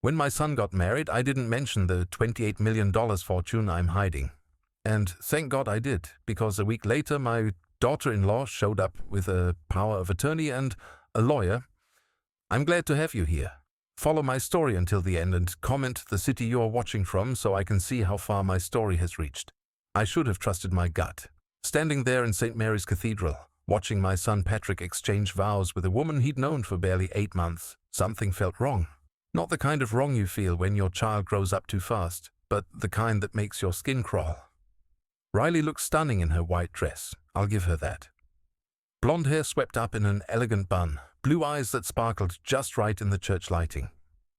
When my son got married, I didn't mention the $28 million fortune I'm hiding. And thank God I did, because a week later my daughter-in-law showed up with a power of attorney and a lawyer. I'm glad to have you here. Follow my story until the end and comment the city you're watching from so I can see how far my story has reached. I should have trusted my gut. Standing there in St. Mary's Cathedral, watching my son Patrick exchange vows with a woman he'd known for barely 8 months, something felt wrong. Not the kind of wrong you feel when your child grows up too fast, but the kind that makes your skin crawl. Riley looked stunning in her white dress, I'll give her that. Blonde hair swept up in an elegant bun, blue eyes that sparkled just right in the church lighting.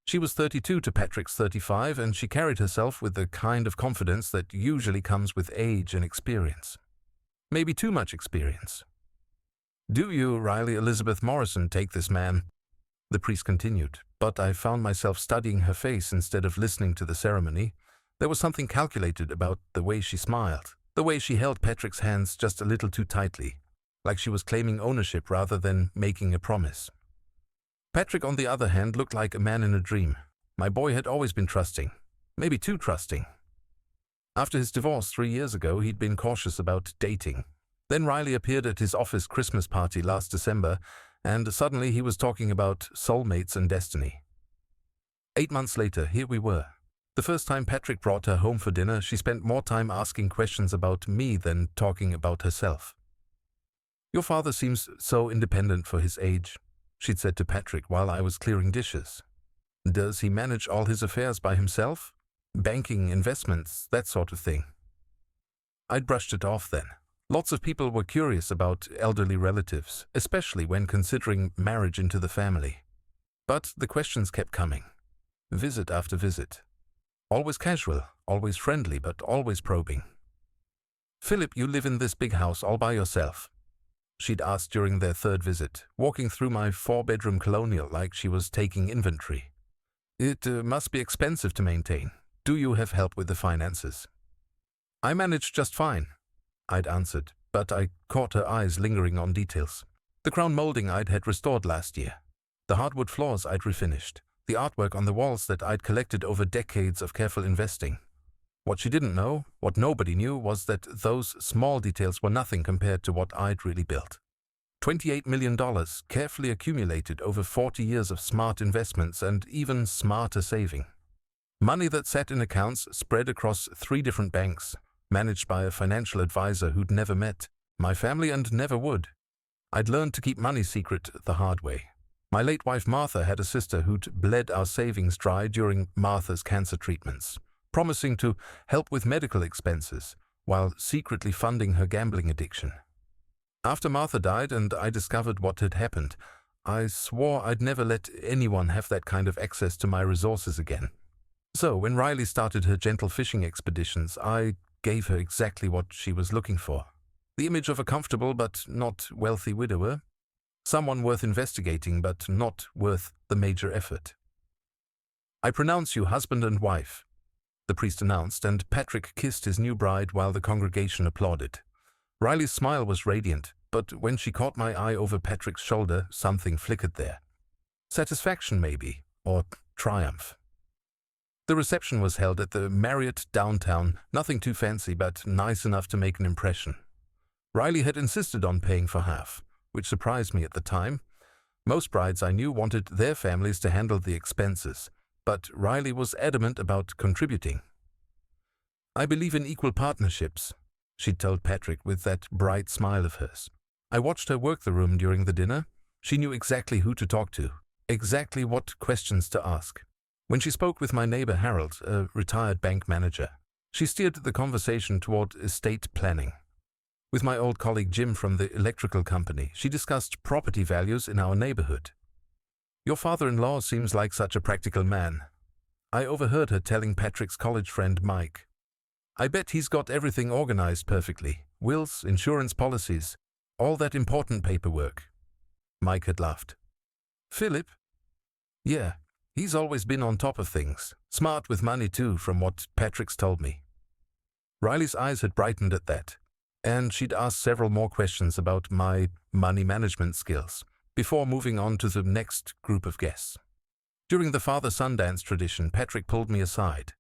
She was 32 to Patrick's 35, and she carried herself with the kind of confidence that usually comes with age and experience. Maybe too much experience. "Do you, Riley Elizabeth Morrison, take this man?" The priest continued, but I found myself studying her face instead of listening to the ceremony. There was something calculated about the way she smiled, the way she held Patrick's hands just a little too tightly, like she was claiming ownership rather than making a promise. Patrick, on the other hand, looked like a man in a dream. My boy had always been trusting, maybe too trusting. After his divorce 3 years ago, he'd been cautious about dating. Then Riley appeared at his office Christmas party last December, and suddenly he was talking about soulmates and destiny. 8 months later, here we were. The first time Patrick brought her home for dinner, she spent more time asking questions about me than talking about herself. "Your father seems so independent for his age," she'd said to Patrick while I was clearing dishes. "Does he manage all his affairs by himself? Banking, investments, that sort of thing?" I'd brushed it off then. Lots of people were curious about elderly relatives, especially when considering marriage into the family. But the questions kept coming, visit after visit. Always casual, always friendly, but always probing. "Philip, you live in this big house all by yourself?" she'd asked during their third visit, walking through my 4-bedroom colonial like she was taking inventory. "It must be expensive to maintain. Do you have help with the finances?" "I manage just fine," I'd answered, but I caught her eyes lingering on details. The crown molding I'd had restored last year. The hardwood floors I'd refinished. The artwork on the walls that I'd collected over decades of careful investing. What she didn't know, what nobody knew, was that those small details were nothing compared to what I'd really built. $28 million, carefully accumulated over 40 years of smart investments and even smarter saving. Money that sat in accounts spread across 3 different banks, managed by a financial advisor who'd never met my family and never would. I'd learned to keep money secret the hard way. My late wife Martha had a sister who'd bled our savings dry during Martha's cancer treatments, promising to help with medical expenses while secretly funding her gambling addiction. After Martha died and I discovered what had happened, I swore I'd never let anyone have that kind of access to my resources again. So when Riley started her gentle fishing expeditions, I gave her exactly what she was looking for. The image of a comfortable but not wealthy widower. Someone worth investigating but not worth the major effort. "I pronounce you husband and wife," the priest announced, and Patrick kissed his new bride while the congregation applauded. Riley's smile was radiant, but when she caught my eye over Patrick's shoulder, something flickered there. Satisfaction maybe, or triumph. The reception was held at the Marriott downtown, nothing too fancy but nice enough to make an impression. Riley had insisted on paying for half, which surprised me at the time. Most brides I knew wanted their families to handle the expenses, but Riley was adamant about contributing. "I believe in equal partnerships," she'd told Patrick with that bright smile of hers. I watched her work the room during the dinner. She knew exactly who to talk to, exactly what questions to ask. When she spoke with my neighbor Harold, a retired bank manager, she steered the conversation toward estate planning. With my old colleague Jim from the electrical company, she discussed property values in our neighborhood. "Your father-in-law seems like such a practical man." I overheard her telling Patrick's college friend Mike. "I bet he's got everything organized perfectly. Wills, insurance policies, all that important paperwork." Mike had laughed. "Philip?" "Yeah, he's always been on top of things. Smart with money too, from what Patrick's told me." Riley's eyes had brightened at that, and she'd asked several more questions about my money management skills before moving on to the next group of guests. During the father-son dance tradition, Patrick pulled me aside.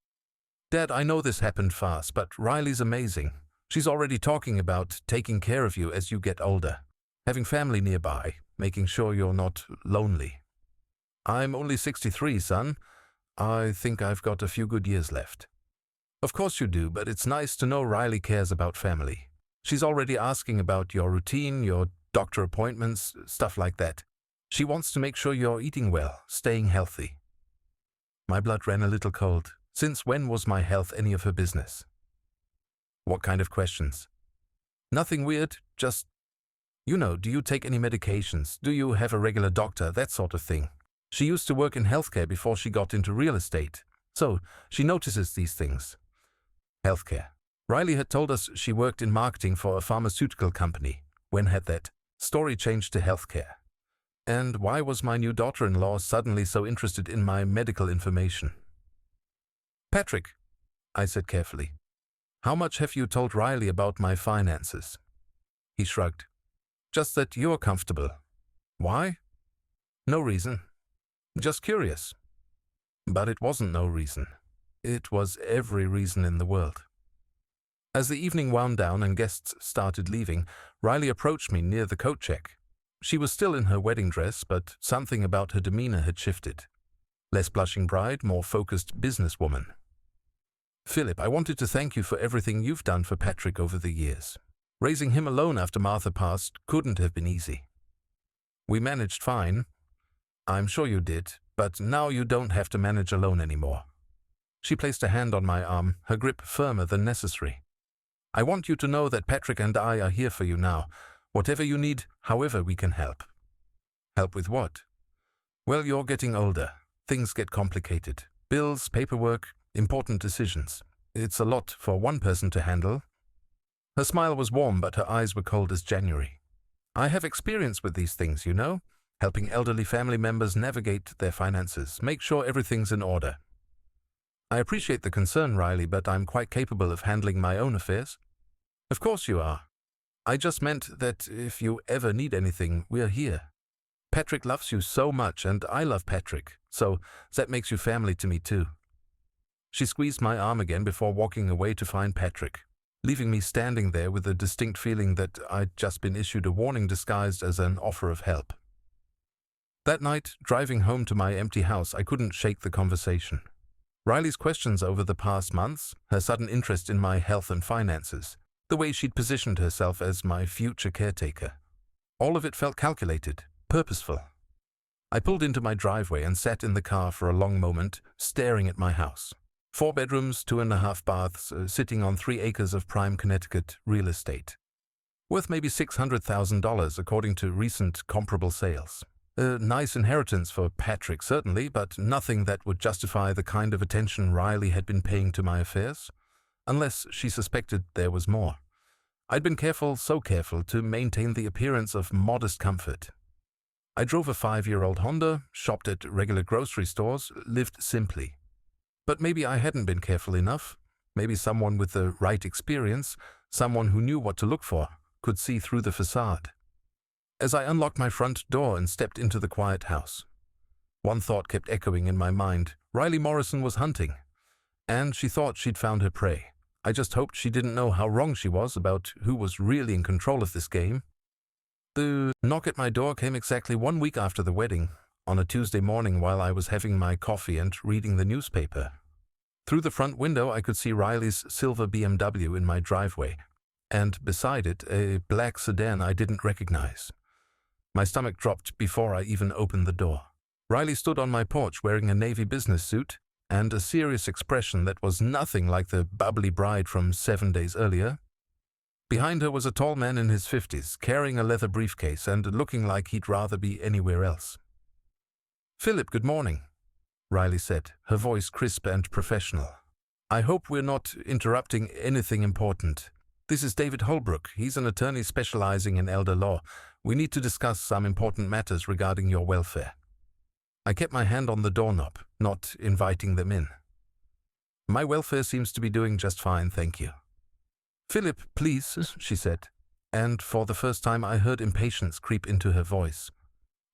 "Dad, I know this happened fast, but Riley's amazing. She's already talking about taking care of you as you get older, having family nearby, making sure you're not lonely." "I'm only 63, son. I think I've got a few good years left." "Of course you do, but it's nice to know Riley cares about family. She's already asking about your routine, your doctor appointments, stuff like that. She wants to make sure you're eating well, staying healthy." My blood ran a little cold. Since when was my health any of her business? "What kind of questions?" "Nothing weird, just, do you take any medications? Do you have a regular doctor? That sort of thing. She used to work in healthcare before she got into real estate, so she notices these things." Healthcare. Riley had told us she worked in marketing for a pharmaceutical company. When had that story changed to healthcare? And why was my new daughter-in-law suddenly so interested in my medical information? "Patrick," I said carefully, "how much have you told Riley about my finances?" He shrugged. "Just that you're comfortable." "Why?" "No reason. Just curious." But it wasn't no reason. It was every reason in the world. As the evening wound down and guests started leaving, Riley approached me near the coat check. She was still in her wedding dress, but something about her demeanor had shifted. Less blushing bride, more focused businesswoman. "Philip, I wanted to thank you for everything you've done for Patrick over the years. Raising him alone after Martha passed couldn't have been easy. We managed fine. I'm sure you did, but now you don't have to manage alone anymore." She placed a hand on my arm, her grip firmer than necessary. "I want you to know that Patrick and I are here for you now. Whatever you need, however we can help." "Help with what?" "Well, you're getting older. Things get complicated. Bills, paperwork, important decisions. It's a lot for one person to handle." Her smile was warm, but her eyes were cold as January. "I have experience with these things, helping elderly family members navigate their finances, make sure everything's in order." "I appreciate the concern, Riley, but I'm quite capable of handling my own affairs." "Of course you are. I just meant that if you ever need anything, we're here. Patrick loves you so much, and I love Patrick, so that makes you family to me too." She squeezed my arm again before walking away to find Patrick, leaving me standing there with a distinct feeling that I'd just been issued a warning disguised as an offer of help. That night, driving home to my empty house, I couldn't shake the conversation. Riley's questions over the past months, her sudden interest in my health and finances, the way she'd positioned herself as my future caretaker. All of it felt calculated, purposeful. I pulled into my driveway and sat in the car for a long moment, staring at my house. 4 bedrooms, 2.5 baths, sitting on 3 acres of prime Connecticut real estate. Worth maybe $600,000 according to recent comparable sales. A nice inheritance for Patrick, certainly, but nothing that would justify the kind of attention Riley had been paying to my affairs, unless she suspected there was more. I'd been careful, so careful, to maintain the appearance of modest comfort. I drove a 5-year-old Honda, shopped at regular grocery stores, lived simply. But maybe I hadn't been careful enough. Maybe someone with the right experience, someone who knew what to look for, could see through the facade. As I unlocked my front door and stepped into the quiet house, one thought kept echoing in my mind. Riley Morrison was hunting, and she thought she'd found her prey. I just hoped she didn't know how wrong she was about who was really in control of this game. The knock at my door came exactly 1 week after the wedding, on a Tuesday morning while I was having my coffee and reading the newspaper. Through the front window, I could see Riley's silver BMW in my driveway, and beside it, a black sedan I didn't recognize. My stomach dropped before I even opened the door. Riley stood on my porch wearing a navy business suit and a serious expression that was nothing like the bubbly bride from 7 days earlier. Behind her was a tall man in his 50s, carrying a leather briefcase and looking like he'd rather be anywhere else. "Philip, good morning," Riley said, her voice crisp and professional. "I hope we're not interrupting anything important. This is David Holbrook. He's an attorney specializing in elder law. We need to discuss some important matters regarding your welfare." I kept my hand on the doorknob, not inviting them in. "My welfare seems to be doing just fine, thank you." "Philip, please," she said, and for the first time I heard impatience creep into her voice.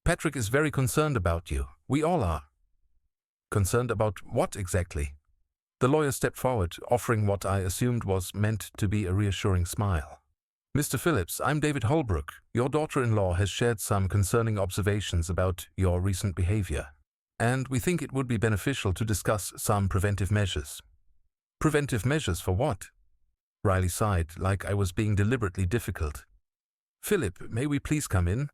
"Patrick is very concerned about you. We all are." Concerned about what exactly? The lawyer stepped forward, offering what I assumed was meant to be a reassuring smile. Mr. Phillips, I'm David Holbrook. Your daughter-in-law has shared some concerning observations about your recent behavior, and we think it would be beneficial to discuss some preventive measures. Preventive measures for what? Riley sighed, like I was being deliberately difficult. Philip, may we please come in?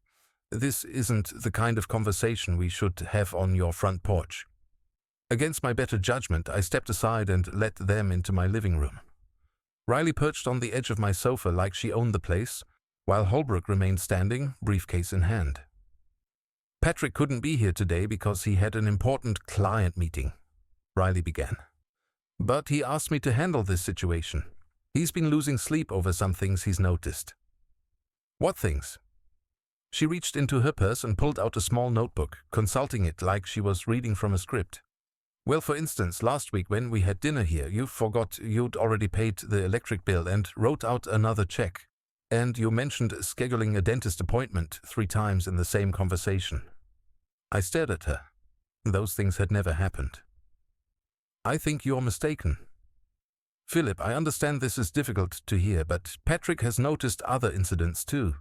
This isn't the kind of conversation we should have on your front porch. Against my better judgment, I stepped aside and let them into my living room. Riley perched on the edge of my sofa like she owned the place, while Holbrook remained standing, briefcase in hand. Patrick couldn't be here today because he had an important client meeting, Riley began. But he asked me to handle this situation. He's been losing sleep over some things he's noticed. What things? She reached into her purse and pulled out a small notebook, consulting it like she was reading from a script. Well, for instance, last week when we had dinner here, you forgot you'd already paid the electric bill and wrote out another check. And you mentioned scheduling a dentist appointment 3 times in the same conversation. I stared at her. Those things had never happened. I think you're mistaken. Philip, I understand this is difficult to hear, but Patrick has noticed other incidents too.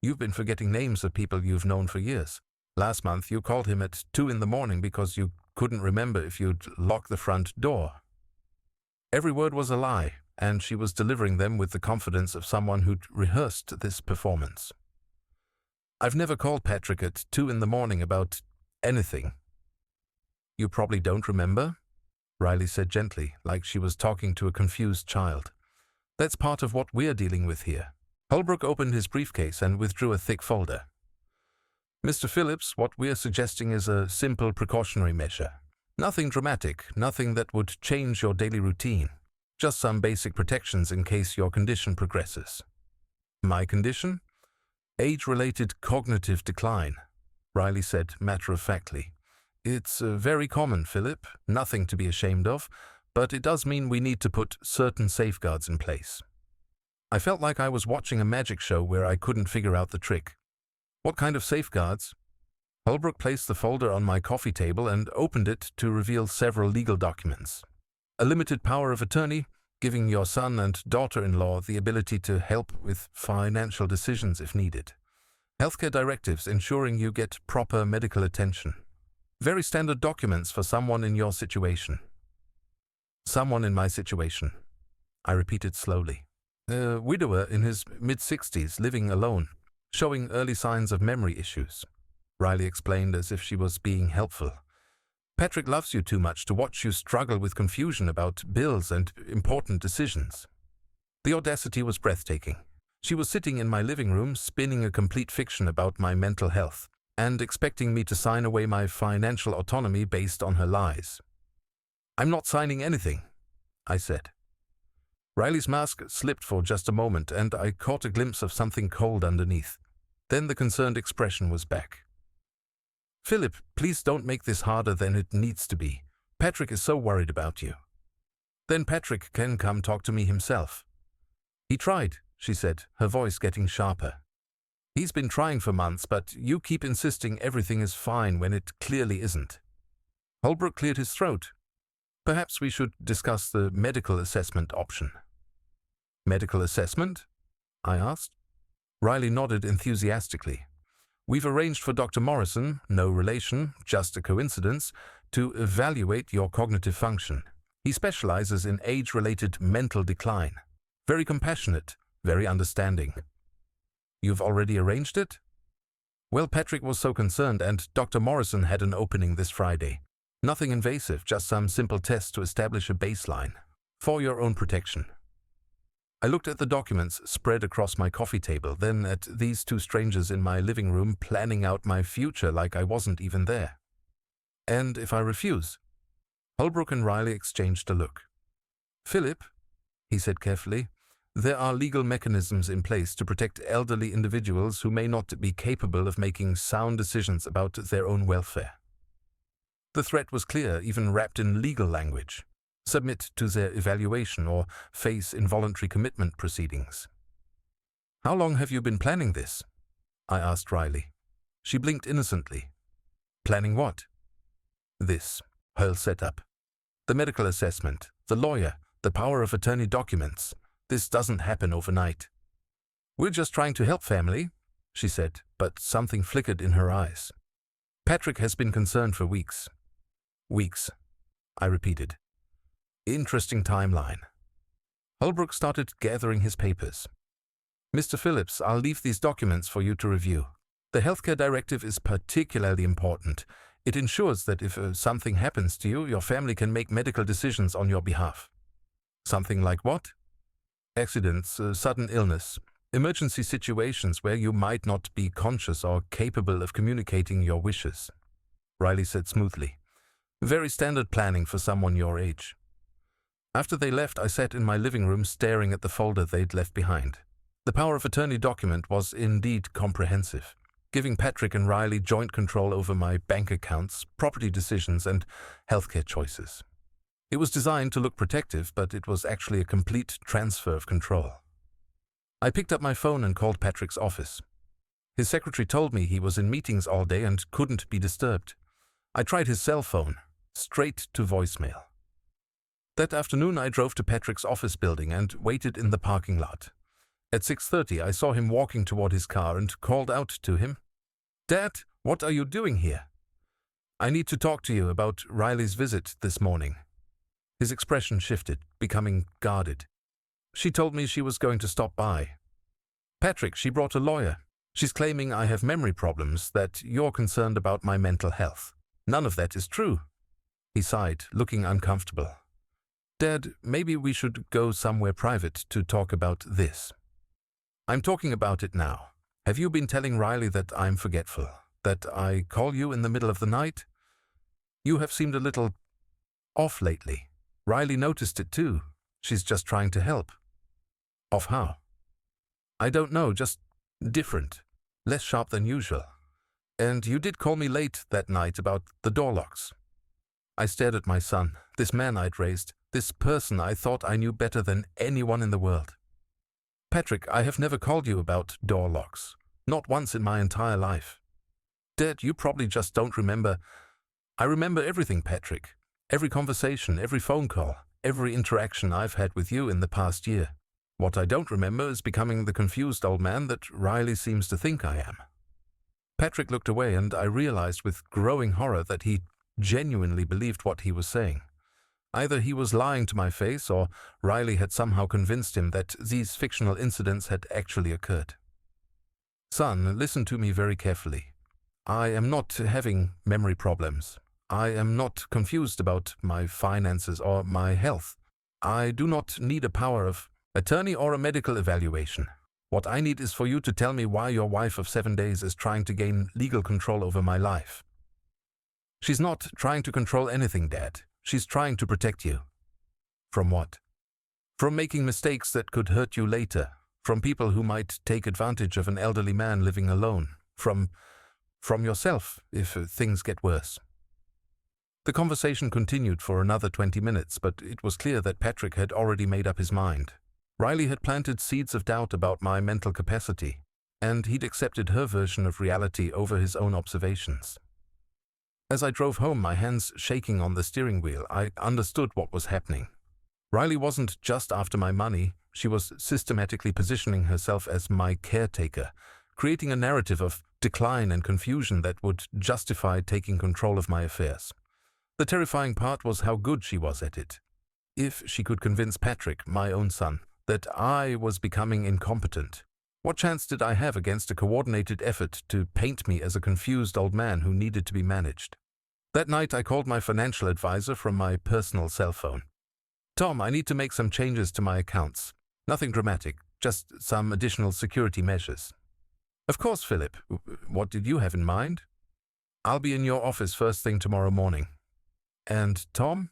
You've been forgetting names of people you've known for years. Last month you called him at 2 in the morning because you couldn't remember if you'd locked the front door. Every word was a lie, and she was delivering them with the confidence of someone who'd rehearsed this performance. I've never called Patrick at 2 in the morning about anything. You probably don't remember? Riley said gently, like she was talking to a confused child. That's part of what we're dealing with here. Holbrook opened his briefcase and withdrew a thick folder. Mr. Phillips, what we're suggesting is a simple precautionary measure. Nothing dramatic, nothing that would change your daily routine. Just some basic protections in case your condition progresses. My condition? Age-related cognitive decline, Riley said matter-of-factly. It's very common, Philip, nothing to be ashamed of, but it does mean we need to put certain safeguards in place. I felt like I was watching a magic show where I couldn't figure out the trick. What kind of safeguards? Holbrook placed the folder on my coffee table and opened it to reveal several legal documents. A limited power of attorney, giving your son and daughter-in-law the ability to help with financial decisions if needed. Healthcare directives ensuring you get proper medical attention. Very standard documents for someone in your situation. Someone in my situation, I repeated slowly. A widower in his mid-60s living alone, showing early signs of memory issues, Riley explained as if she was being helpful. Patrick loves you too much to watch you struggle with confusion about bills and important decisions. The audacity was breathtaking. She was sitting in my living room, spinning a complete fiction about my mental health, and expecting me to sign away my financial autonomy based on her lies. I'm not signing anything, I said. Riley's mask slipped for just a moment, and I caught a glimpse of something cold underneath. Then the concerned expression was back. Philip, please don't make this harder than it needs to be. Patrick is so worried about you. Then Patrick can come talk to me himself. He tried, she said, her voice getting sharper. He's been trying for months, but you keep insisting everything is fine when it clearly isn't. Holbrook cleared his throat. Perhaps we should discuss the medical assessment option. Medical assessment? I asked. Riley nodded enthusiastically. We've arranged for Dr. Morrison, no relation, just a coincidence, to evaluate your cognitive function. He specializes in age-related mental decline. Very compassionate, very understanding. You've already arranged it? Well, Patrick was so concerned, and Dr. Morrison had an opening this Friday. Nothing invasive, just some simple tests to establish a baseline. For your own protection. I looked at the documents spread across my coffee table, then at these 2 strangers in my living room planning out my future like I wasn't even there. And if I refuse? Holbrook and Riley exchanged a look. Philip, he said carefully, there are legal mechanisms in place to protect elderly individuals who may not be capable of making sound decisions about their own welfare. The threat was clear, even wrapped in legal language. Submit to their evaluation or face involuntary commitment proceedings. How long have you been planning this? I asked Riley. She blinked innocently. Planning what? This. Whole setup. The medical assessment, the lawyer, the power of attorney documents. This doesn't happen overnight. We're just trying to help, family, she said, but something flickered in her eyes. Patrick has been concerned for weeks. Weeks, I repeated. Interesting timeline. Holbrook started gathering his papers. Mr. Phillips, I'll leave these documents for you to review. The healthcare directive is particularly important. It ensures that if something happens to you, your family can make medical decisions on your behalf. Something like what? Accidents, sudden illness, emergency situations where you might not be conscious or capable of communicating your wishes, Riley said smoothly. Very standard planning for someone your age. After they left, I sat in my living room staring at the folder they'd left behind. The power of attorney document was indeed comprehensive, giving Patrick and Riley joint control over my bank accounts, property decisions, and healthcare choices. It was designed to look protective, but it was actually a complete transfer of control. I picked up my phone and called Patrick's office. His secretary told me he was in meetings all day and couldn't be disturbed. I tried his cell phone, straight to voicemail. That afternoon I drove to Patrick's office building and waited in the parking lot. At 6:30 I saw him walking toward his car and called out to him. "Dad, what are you doing here?" "I need to talk to you about Riley's visit this morning." His expression shifted, becoming guarded. "She told me she was going to stop by." "Patrick, she brought a lawyer. She's claiming I have memory problems, that you're concerned about my mental health. None of that is true." He sighed, looking uncomfortable. "Dad, maybe we should go somewhere private to talk about this." "I'm talking about it now. Have you been telling Riley that I'm forgetful, that I call you in the middle of the night? You have seemed a little off lately. Riley noticed it too. She's just trying to help." "Off how?" "I don't know, just different, less sharp than usual. And you did call me late that night about the door locks." I stared at my son, this man I'd raised, this person I thought I knew better than anyone in the world. "Patrick, I have never called you about door locks. Not once in my entire life." "Dad, you probably just don't remember." "I remember everything, Patrick. Every conversation, every phone call, every interaction I've had with you in the past year. What I don't remember is becoming the confused old man that Riley seems to think I am." Patrick looked away, and I realized with growing horror that he genuinely believed what he was saying. Either he was lying to my face, or Riley had somehow convinced him that these fictional incidents had actually occurred. "Son, listen to me very carefully. I am not having memory problems. I am not confused about my finances or my health. I do not need a power of attorney or a medical evaluation. What I need is for you to tell me why your wife of 7 days is trying to gain legal control over my life." "She's not trying to control anything, Dad. She's trying to protect you." "From what?" "From making mistakes that could hurt you later. From people who might take advantage of an elderly man living alone. From yourself, if things get worse." The conversation continued for another 20 minutes, but it was clear that Patrick had already made up his mind. Riley had planted seeds of doubt about my mental capacity, and he'd accepted her version of reality over his own observations. As I drove home, my hands shaking on the steering wheel, I understood what was happening. Riley wasn't just after my money. She was systematically positioning herself as my caretaker, creating a narrative of decline and confusion that would justify taking control of my affairs. The terrifying part was how good she was at it. If she could convince Patrick, my own son, that I was becoming incompetent, what chance did I have against a coordinated effort to paint me as a confused old man who needed to be managed? That night I called my financial advisor from my personal cell phone. "Tom, I need to make some changes to my accounts. Nothing dramatic, just some additional security measures." "Of course, Philip. What did you have in mind?" "I'll be in your office first thing tomorrow morning." "And Tom?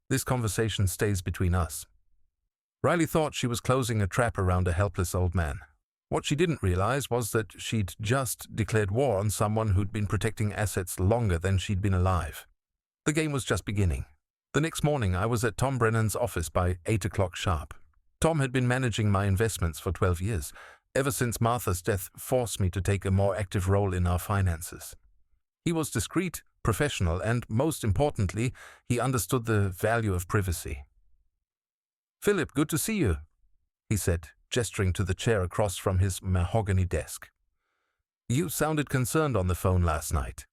This conversation stays between us." Riley thought she was closing a trap around a helpless old man. What she didn't realize was that she'd just declared war on someone who'd been protecting assets longer than she'd been alive. The game was just beginning. The next morning I was at Tom Brennan's office by 8 o'clock sharp. Tom had been managing my investments for 12 years, ever since Martha's death forced me to take a more active role in our finances. He was discreet, professional, and most importantly, he understood the value of privacy. "Philip, good to see you," he said, gesturing to the chair across from his mahogany desk. "You sounded concerned on the phone last night.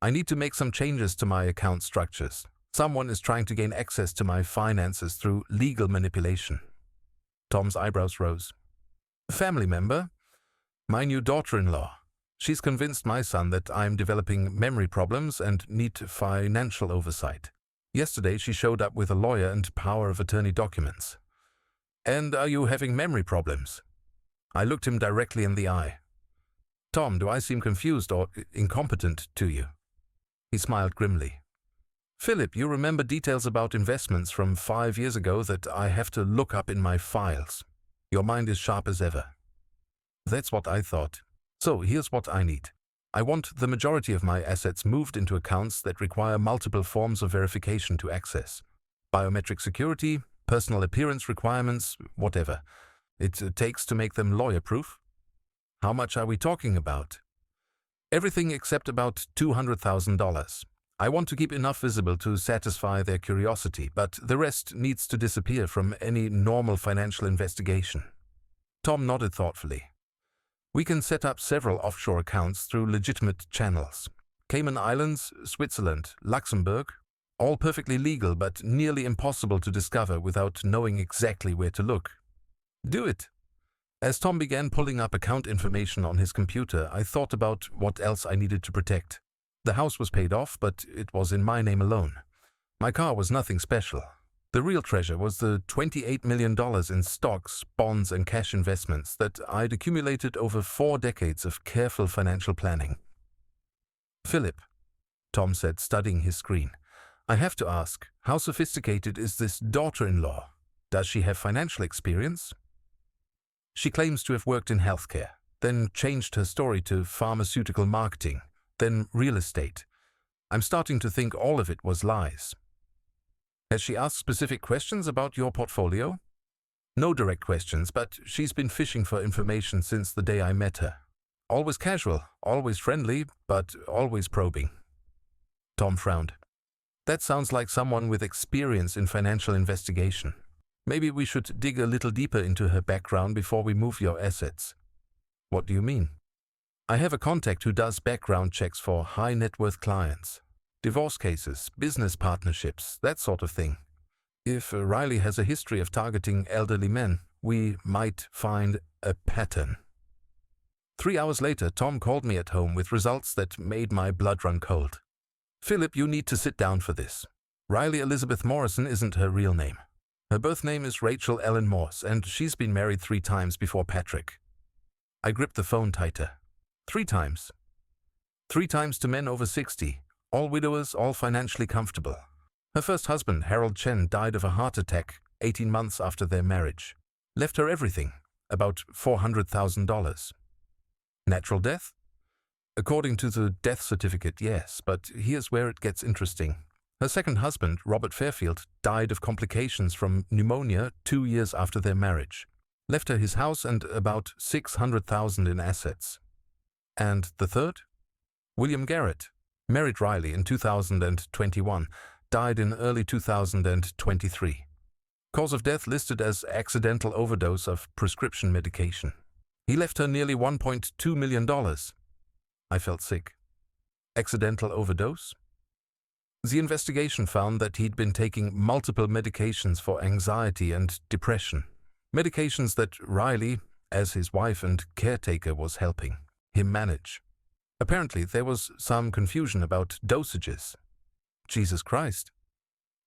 I need to make some changes to my account structures. Someone is trying to gain access to my finances through legal manipulation." Tom's eyebrows rose. "A family member? My new daughter-in-law. She's convinced my son that I'm developing memory problems and need financial oversight. Yesterday she showed up with a lawyer and power of attorney documents." "And are you having memory problems?" I looked him directly in the eye. "Tom, do I seem confused or incompetent to you?" He smiled grimly. "Philip, you remember details about investments from 5 years ago that I have to look up in my files. Your mind is sharp as ever." "That's what I thought. So here's what I need. I want the majority of my assets moved into accounts that require multiple forms of verification to access. Biometric security, personal appearance requirements, whatever it takes to make them lawyer-proof." "How much are we talking about?" "Everything except about $200,000. I want to keep enough visible to satisfy their curiosity, but the rest needs to disappear from any normal financial investigation." Tom nodded thoughtfully. "We can set up several offshore accounts through legitimate channels. Cayman Islands, Switzerland, Luxembourg, all perfectly legal but nearly impossible to discover without knowing exactly where to look." "Do it." As Tom began pulling up account information on his computer, I thought about what else I needed to protect. The house was paid off, but it was in my name alone. My car was nothing special. The real treasure was the $28 million in stocks, bonds, and cash investments that I'd accumulated over 4 decades of careful financial planning. "Philip," Tom said, studying his screen, "I have to ask, how sophisticated is this daughter-in-law? Does she have financial experience?" "She claims to have worked in healthcare, then changed her story to pharmaceutical marketing, then real estate. I'm starting to think all of it was lies." "Has she asked specific questions about your portfolio?" "No direct questions, but she's been fishing for information since the day I met her. Always casual, always friendly, but always probing." Tom frowned. "That sounds like someone with experience in financial investigation. Maybe we should dig a little deeper into her background before we move your assets." "What do you mean?" "I have a contact who does background checks for high net worth clients. Divorce cases, business partnerships, that sort of thing. If Riley has a history of targeting elderly men, we might find a pattern." 3 hours later, Tom called me at home with results that made my blood run cold. "Philip, you need to sit down for this. Riley Elizabeth Morrison isn't her real name. Her birth name is Rachel Ellen Morse, and she's been married 3 times before Patrick." I gripped the phone tighter. 3 times. 3 times to men over 60, all widowers, all financially comfortable. Her first husband, Harold Chen, died of a heart attack 18 months after their marriage. Left her everything, about $400,000. Natural death? According to the death certificate, yes, but here's where it gets interesting. Her second husband, Robert Fairfield, died of complications from pneumonia 2 years after their marriage. Left her his house and about $600,000 in assets. And the third? William Garrett, married Riley in 2021, died in early 2023. Cause of death listed as accidental overdose of prescription medication. He left her nearly $1.2 million. I felt sick. Accidental overdose? The investigation found that he'd been taking multiple medications for anxiety and depression. Medications that Riley, as his wife and caretaker, was helping him manage. Apparently, there was some confusion about dosages. Jesus Christ.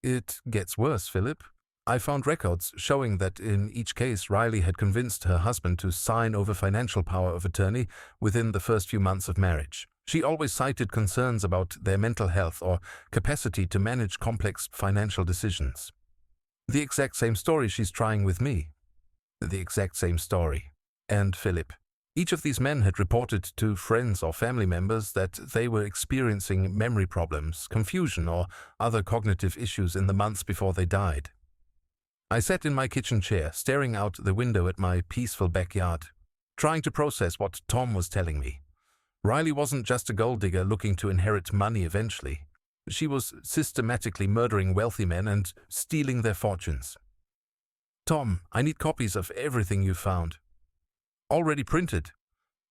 It gets worse, Philip. I found records showing that in each case, Riley had convinced her husband to sign over financial power of attorney within the first few months of marriage. She always cited concerns about their mental health or capacity to manage complex financial decisions. The exact same story she's trying with me. The exact same story. And Philip. Each of these men had reported to friends or family members that they were experiencing memory problems, confusion, or other cognitive issues in the months before they died. I sat in my kitchen chair, staring out the window at my peaceful backyard, trying to process what Tom was telling me. Riley wasn't just a gold digger looking to inherit money eventually. She was systematically murdering wealthy men and stealing their fortunes. Tom, I need copies of everything you found. Already printed.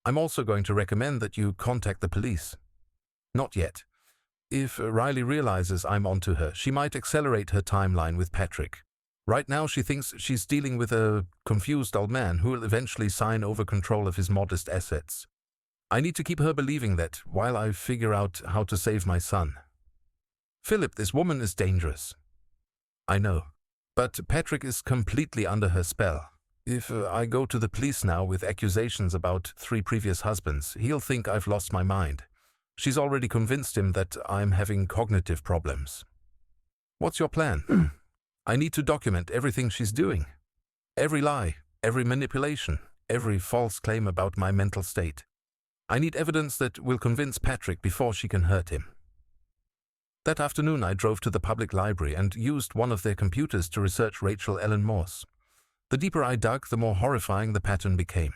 I'm also going to recommend that you contact the police. Not yet. If Riley realizes I'm onto her, she might accelerate her timeline with Patrick. Right now she thinks she's dealing with a confused old man who will eventually sign over control of his modest assets. I need to keep her believing that while I figure out how to save my son. Philip, this woman is dangerous. I know. But Patrick is completely under her spell. If I go to the police now with accusations about 3 previous husbands, he'll think I've lost my mind. She's already convinced him that I'm having cognitive problems. What's your plan? I need to document everything she's doing. Every lie, every manipulation, every false claim about my mental state. I need evidence that will convince Patrick before she can hurt him. That afternoon I drove to the public library and used one of their computers to research Rachel Ellen Morse. The deeper I dug, the more horrifying the pattern became.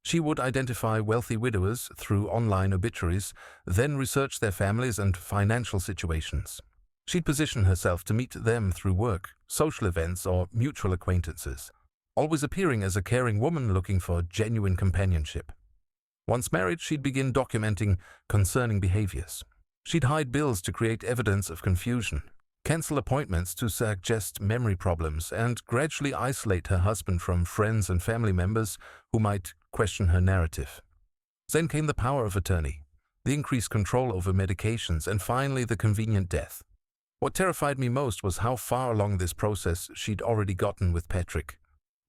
She would identify wealthy widowers through online obituaries, then research their families and financial situations. She'd position herself to meet them through work, social events, or mutual acquaintances, always appearing as a caring woman looking for genuine companionship. Once married, she'd begin documenting concerning behaviors. She'd hide bills to create evidence of confusion, cancel appointments to suggest memory problems, and gradually isolate her husband from friends and family members who might question her narrative. Then came the power of attorney, the increased control over medications, and finally the convenient death. What terrified me most was how far along this process she'd already gotten with Patrick.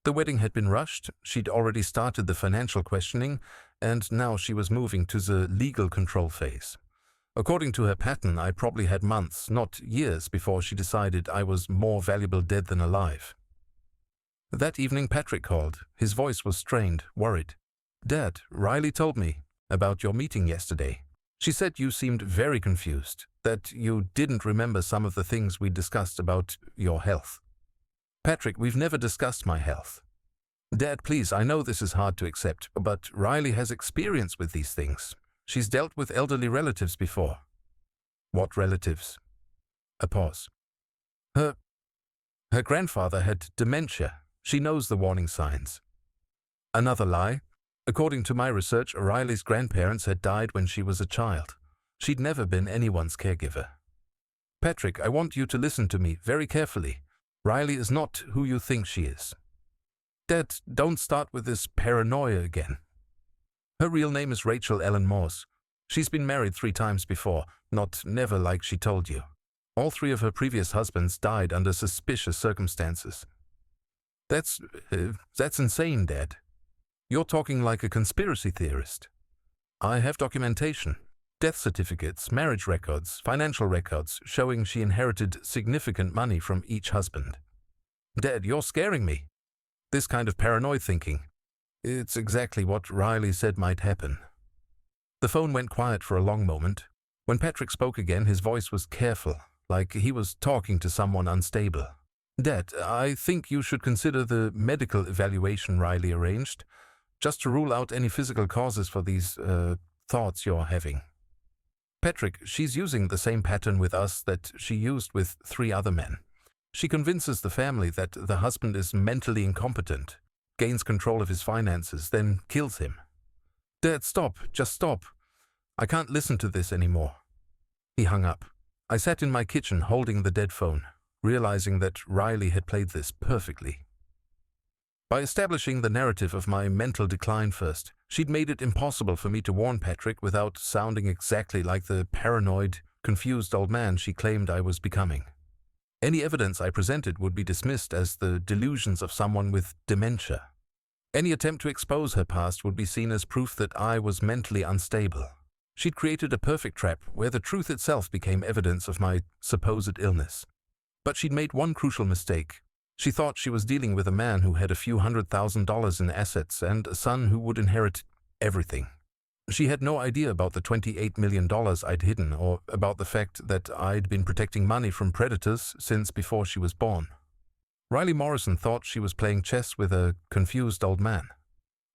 The wedding had been rushed, she'd already started the financial questioning, and now she was moving to the legal control phase. According to her pattern, I probably had months, not years, before she decided I was more valuable dead than alive. That evening Patrick called. His voice was strained, worried. "Dad, Riley told me about your meeting yesterday. She said you seemed very confused, that you didn't remember some of the things we discussed about your health." "Patrick, we've never discussed my health." "Dad, please, I know this is hard to accept, but Riley has experience with these things. She's dealt with elderly relatives before." "What relatives?" A pause. Her grandfather had dementia. She knows the warning signs." Another lie. According to my research, Riley's grandparents had died when she was a child. She'd never been anyone's caregiver. "Patrick, I want you to listen to me very carefully. Riley is not who you think she is." "Dad, don't start with this paranoia again." "Her real name is Rachel Ellen Morse. She's been married 3 times before, not never like she told you. All 3 of her previous husbands died under suspicious circumstances." That's insane, Dad. You're talking like a conspiracy theorist." "I have documentation, death certificates, marriage records, financial records showing she inherited significant money from each husband." "Dad, you're scaring me. This kind of paranoid thinking. It's exactly what Riley said might happen." The phone went quiet for a long moment. When Patrick spoke again, his voice was careful, like he was talking to someone unstable. "Dad, I think you should consider the medical evaluation Riley arranged, just to rule out any physical causes for these thoughts you're having. Patrick, she's using the same pattern with us that she used with 3 other men. She convinces the family that the husband is mentally incompetent, gains control of his finances, then kills him." "Dad, stop. Just stop. I can't listen to this anymore." He hung up. I sat in my kitchen holding the dead phone, realizing that Riley had played this perfectly. By establishing the narrative of my mental decline first, she'd made it impossible for me to warn Patrick without sounding exactly like the paranoid, confused old man she claimed I was becoming. Any evidence I presented would be dismissed as the delusions of someone with dementia. Any attempt to expose her past would be seen as proof that I was mentally unstable. She'd created a perfect trap where the truth itself became evidence of my supposed illness. But she'd made one crucial mistake. She thought she was dealing with a man who had a few $100,000 in assets and a son who would inherit everything. She had no idea about the $28 million I'd hidden, or about the fact that I'd been protecting money from predators since before she was born. Riley Morrison thought she was playing chess with a confused old man.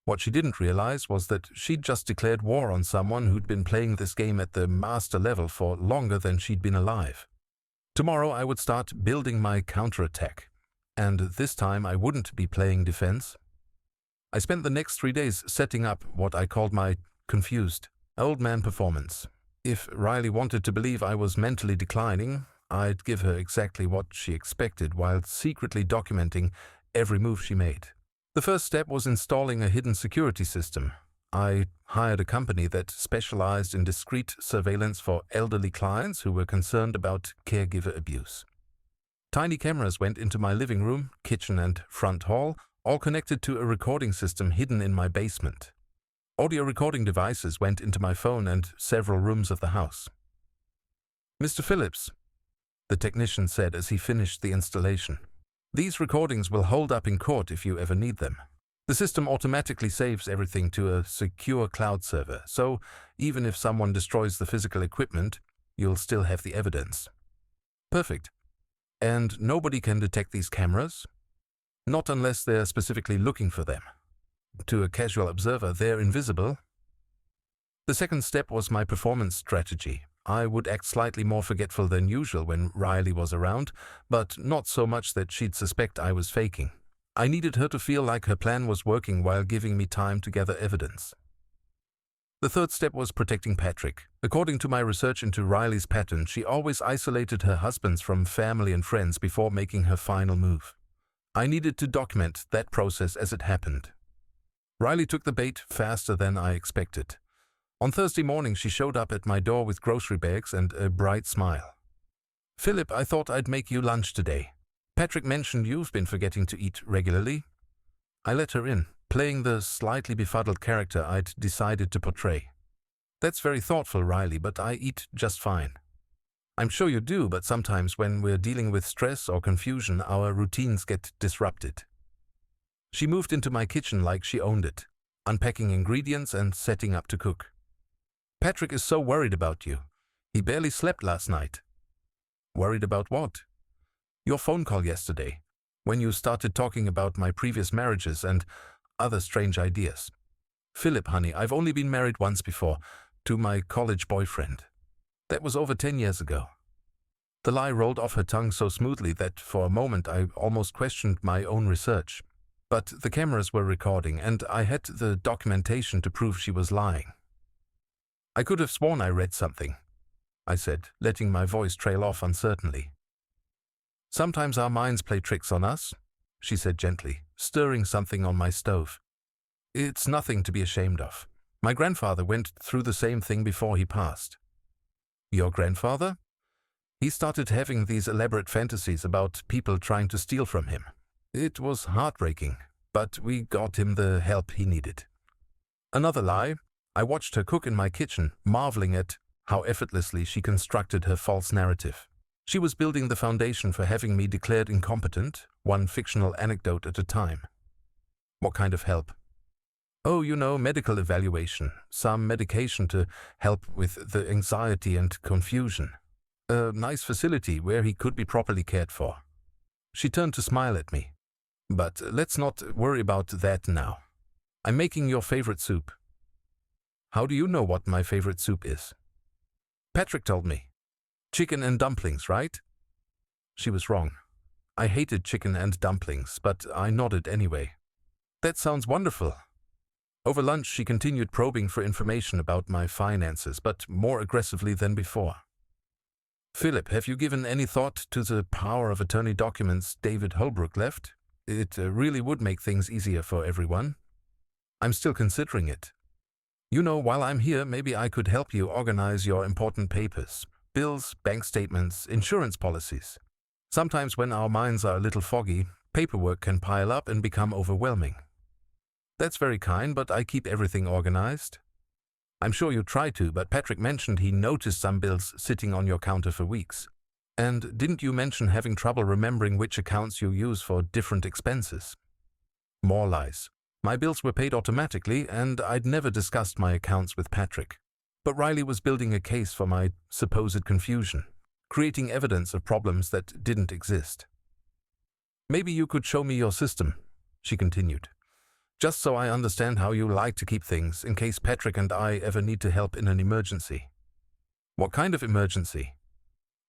What she didn't realize was that she'd just declared war on someone who'd been playing this game at the master level for longer than she'd been alive. Tomorrow I would start building my counterattack, and this time I wouldn't be playing defense. I spent the next 3 days setting up what I called my confused old man performance. If Riley wanted to believe I was mentally declining, I'd give her exactly what she expected while secretly documenting every move she made. The first step was installing a hidden security system. I hired a company that specialized in discreet surveillance for elderly clients who were concerned about caregiver abuse. Tiny cameras went into my living room, kitchen, and front hall, all connected to a recording system hidden in my basement. Audio recording devices went into my phone and several rooms of the house. "Mr. Phillips," the technician said as he finished the installation, "these recordings will hold up in court if you ever need them. The system automatically saves everything to a secure cloud server, so even if someone destroys the physical equipment, you'll still have the evidence." "Perfect. And nobody can detect these cameras?" "Not unless they're specifically looking for them. To a casual observer, they're invisible." The second step was my performance strategy. I would act slightly more forgetful than usual when Riley was around, but not so much that she'd suspect I was faking. I needed her to feel like her plan was working while giving me time to gather evidence. The third step was protecting Patrick. According to my research into Riley's pattern, she always isolated her husbands from family and friends before making her final move. I needed to document that process as it happened. Riley took the bait faster than I expected. On Thursday morning, she showed up at my door with grocery bags and a bright smile. "Philip, I thought I'd make you lunch today. Patrick mentioned you've been forgetting to eat regularly." I let her in, playing the slightly befuddled character I'd decided to portray. "That's very thoughtful, Riley, but I eat just fine." "I'm sure you do, but sometimes when we're dealing with stress or confusion, our routines get disrupted." She moved into my kitchen like she owned it, unpacking ingredients and setting up to cook. "Patrick is so worried about you. He barely slept last night." "Worried about what?" "Your phone call yesterday, when you started talking about my previous marriages and other strange ideas." "Philip, honey, I've only been married once before, to my college boyfriend. That was over 10 years ago." The lie rolled off her tongue so smoothly that for a moment I almost questioned my own research. But the cameras were recording, and I had the documentation to prove she was lying. "I could have sworn I read something," I said, letting my voice trail off uncertainly. "Sometimes our minds play tricks on us," she said gently, stirring something on my stove. "It's nothing to be ashamed of. My grandfather went through the same thing before he passed." "Your grandfather?" "He started having these elaborate fantasies about people trying to steal from him. It was heartbreaking, but we got him the help he needed." Another lie. I watched her cook in my kitchen, marveling at how effortlessly she constructed her false narrative. She was building the foundation for having me declared incompetent, one fictional anecdote at a time. "What kind of help?" "Oh, medical evaluation, some medication to help with the anxiety and confusion. A nice facility where he could be properly cared for." She turned to smile at me. "But let's not worry about that now. I'm making your favorite soup." "How do you know what my favorite soup is?" "Patrick told me. Chicken and dumplings, right?" She was wrong. I hated chicken and dumplings, but I nodded anyway. "That sounds wonderful." Over lunch, she continued probing for information about my finances, but more aggressively than before. "Philip, have you given any thought to the power of attorney documents David Holbrook left? It really would make things easier for everyone." "I'm still considering it. While I'm here, maybe I could help you organize your important papers. Bills, bank statements, insurance policies. Sometimes when our minds are a little foggy, paperwork can pile up and become overwhelming." "That's very kind, but I keep everything organized." "I'm sure you try to, but Patrick mentioned he noticed some bills sitting on your counter for weeks. And didn't you mention having trouble remembering which accounts you use for different expenses?" More lies. My bills were paid automatically, and I'd never discussed my accounts with Patrick. But Riley was building a case for my supposed confusion, creating evidence of problems that didn't exist. "Maybe you could show me your system," she continued. Just so I understand how you like to keep things in case Patrick and I ever need to help in an emergency." "What kind of emergency?"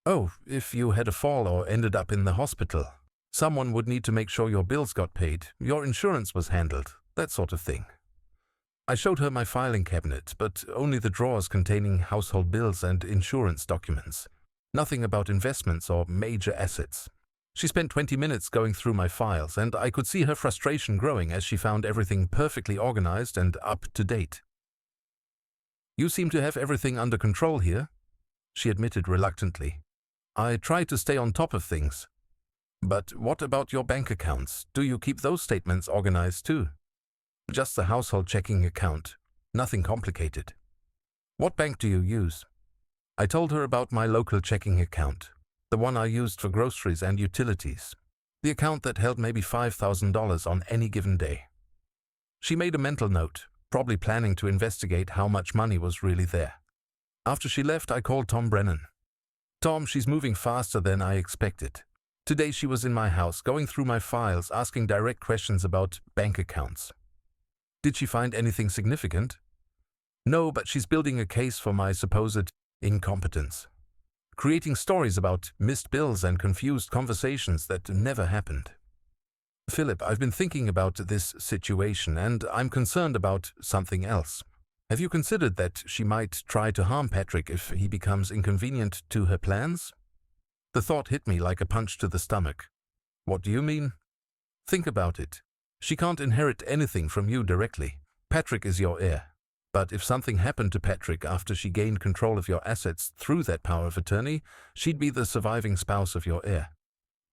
"Oh, if you had a fall or ended up in the hospital. Someone would need to make sure your bills got paid, your insurance was handled, that sort of thing." I showed her my filing cabinet, but only the drawers containing household bills and insurance documents. Nothing about investments or major assets. She spent 20 minutes going through my files, and I could see her frustration growing as she found everything perfectly organized and up to date. "You seem to have everything under control here," she admitted reluctantly. "I try to stay on top of things." "But what about your bank accounts? Do you keep those statements organized too?" "Just the household checking account. Nothing complicated." "What bank do you use?" I told her about my local checking account, the one I used for groceries and utilities, the account that held maybe $5,000 on any given day. She made a mental note, probably planning to investigate how much money was really there. After she left, I called Tom Brennan. "Tom, she's moving faster than I expected. Today she was in my house, going through my files, asking direct questions about bank accounts." "Did she find anything significant?" "No, but she's building a case for my supposed incompetence, creating stories about missed bills and confused conversations that never happened." "Philip, I've been thinking about this situation, and I'm concerned about something else. Have you considered that she might try to harm Patrick if he becomes inconvenient to her plans?" The thought hit me like a punch to the stomach. "What do you mean?" "Think about it. She can't inherit anything from you directly. Patrick is your heir. But if something happened to Patrick after she gained control of your assets through that power of attorney, she'd be the surviving spouse of your heir.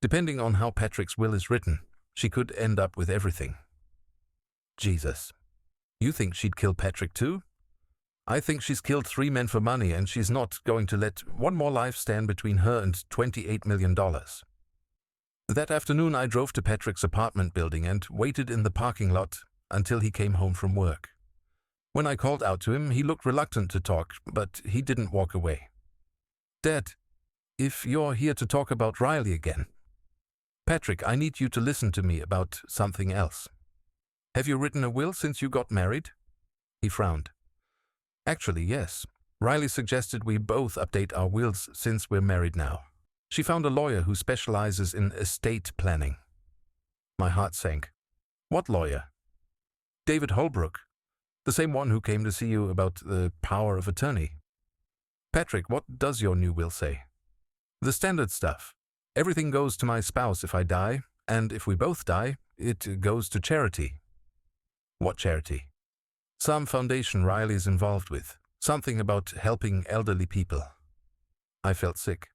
Depending on how Patrick's will is written, she could end up with everything." "Jesus. You think she'd kill Patrick too?" "I think she's killed 3 men for money, and she's not going to let one more life stand between her and $28 million. That afternoon I drove to Patrick's apartment building and waited in the parking lot until he came home from work. When I called out to him, he looked reluctant to talk, but he didn't walk away. "Dad, if you're here to talk about Riley again." "Patrick, I need you to listen to me about something else." "Have you written a will since you got married?" He frowned. "Actually, yes. Riley suggested we both update our wills since we're married now. She found a lawyer who specializes in estate planning." My heart sank. "What lawyer?" "David Holbrook. The same one who came to see you about the power of attorney." "Patrick, what does your new will say?" "The standard stuff. Everything goes to my spouse if I die, and if we both die, it goes to charity." "What charity?" "Some foundation Riley's involved with. Something about helping elderly people." I felt sick.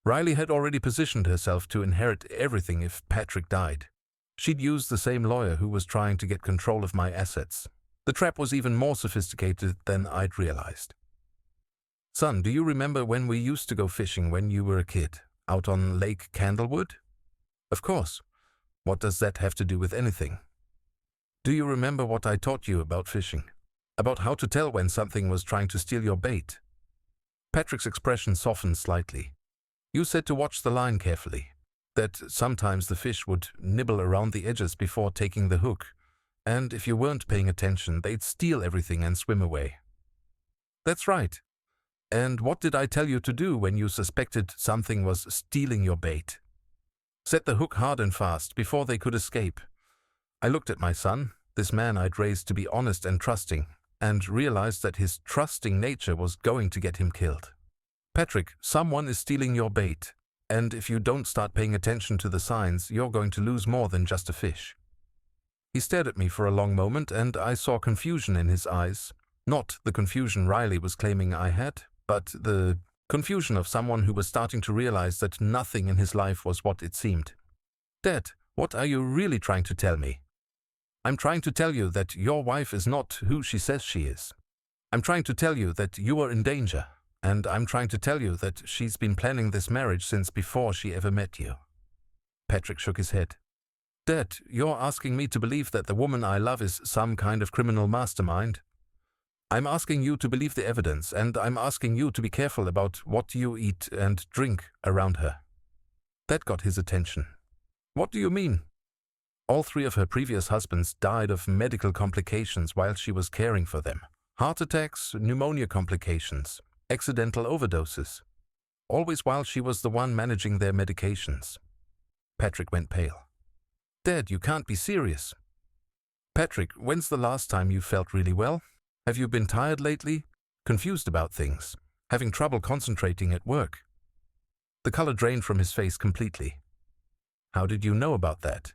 Riley had already positioned herself to inherit everything if Patrick died. She'd used the same lawyer who was trying to get control of my assets. The trap was even more sophisticated than I'd realized. "Son, do you remember when we used to go fishing when you were a kid, out on Lake Candlewood?" "Of course. What does that have to do with anything?" "Do you remember what I taught you about fishing? About how to tell when something was trying to steal your bait?" Patrick's expression softened slightly. "You said to watch the line carefully, that sometimes the fish would nibble around the edges before taking the hook, and if you weren't paying attention, they'd steal everything and swim away." "That's right. And what did I tell you to do when you suspected something was stealing your bait?" "Set the hook hard and fast before they could escape." I looked at my son, this man I'd raised to be honest and trusting, and realized that his trusting nature was going to get him killed. "Patrick, someone is stealing your bait, and if you don't start paying attention to the signs, you're going to lose more than just a fish." He stared at me for a long moment, and I saw confusion in his eyes. Not the confusion Riley was claiming I had, but the confusion of someone who was starting to realize that nothing in his life was what it seemed. "Dad, what are you really trying to tell me?" "I'm trying to tell you that your wife is not who she says she is. I'm trying to tell you that you are in danger, and I'm trying to tell you that she's been planning this marriage since before she ever met you." Patrick shook his head. "Dad, you're asking me to believe that the woman I love is some kind of criminal mastermind. I'm asking you to believe the evidence, and I'm asking you to be careful about what you eat and drink around her." That got his attention. "What do you mean?" All 3 of her previous husbands died of medical complications while she was caring for them. Heart attacks, pneumonia complications, accidental overdoses. Always while she was the one managing their medications. Patrick went pale. Dad, you can't be serious. Patrick, when's the last time you felt really well? Have you been tired lately? Confused about things? Having trouble concentrating at work? The color drained from his face completely. How did you know about that?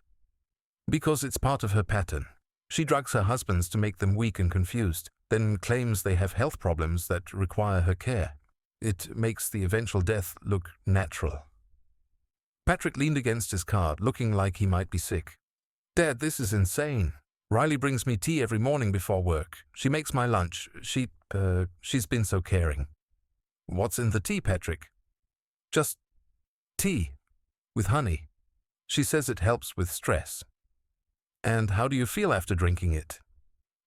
Because it's part of her pattern. She drugs her husbands to make them weak and confused, then claims they have health problems that require her care. It makes the eventual death look natural. Patrick leaned against his car, looking like he might be sick. Dad, this is insane. Riley brings me tea every morning before work. She makes my lunch. She's been so caring. What's in the tea, Patrick? Just tea. With honey. She says it helps with stress. And how do you feel after drinking it?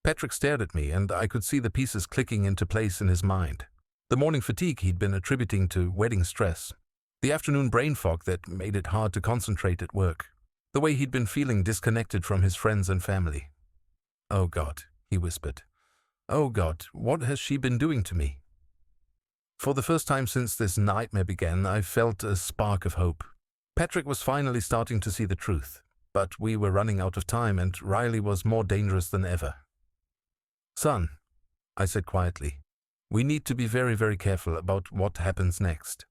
Patrick stared at me, and I could see the pieces clicking into place in his mind. The morning fatigue he'd been attributing to wedding stress. The afternoon brain fog that made it hard to concentrate at work. The way he'd been feeling disconnected from his friends and family. Oh God, he whispered. Oh God, what has she been doing to me? For the first time since this nightmare began, I felt a spark of hope. Patrick was finally starting to see the truth. But we were running out of time, and Riley was more dangerous than ever. Son, I said quietly, we need to be very, very careful about what happens next.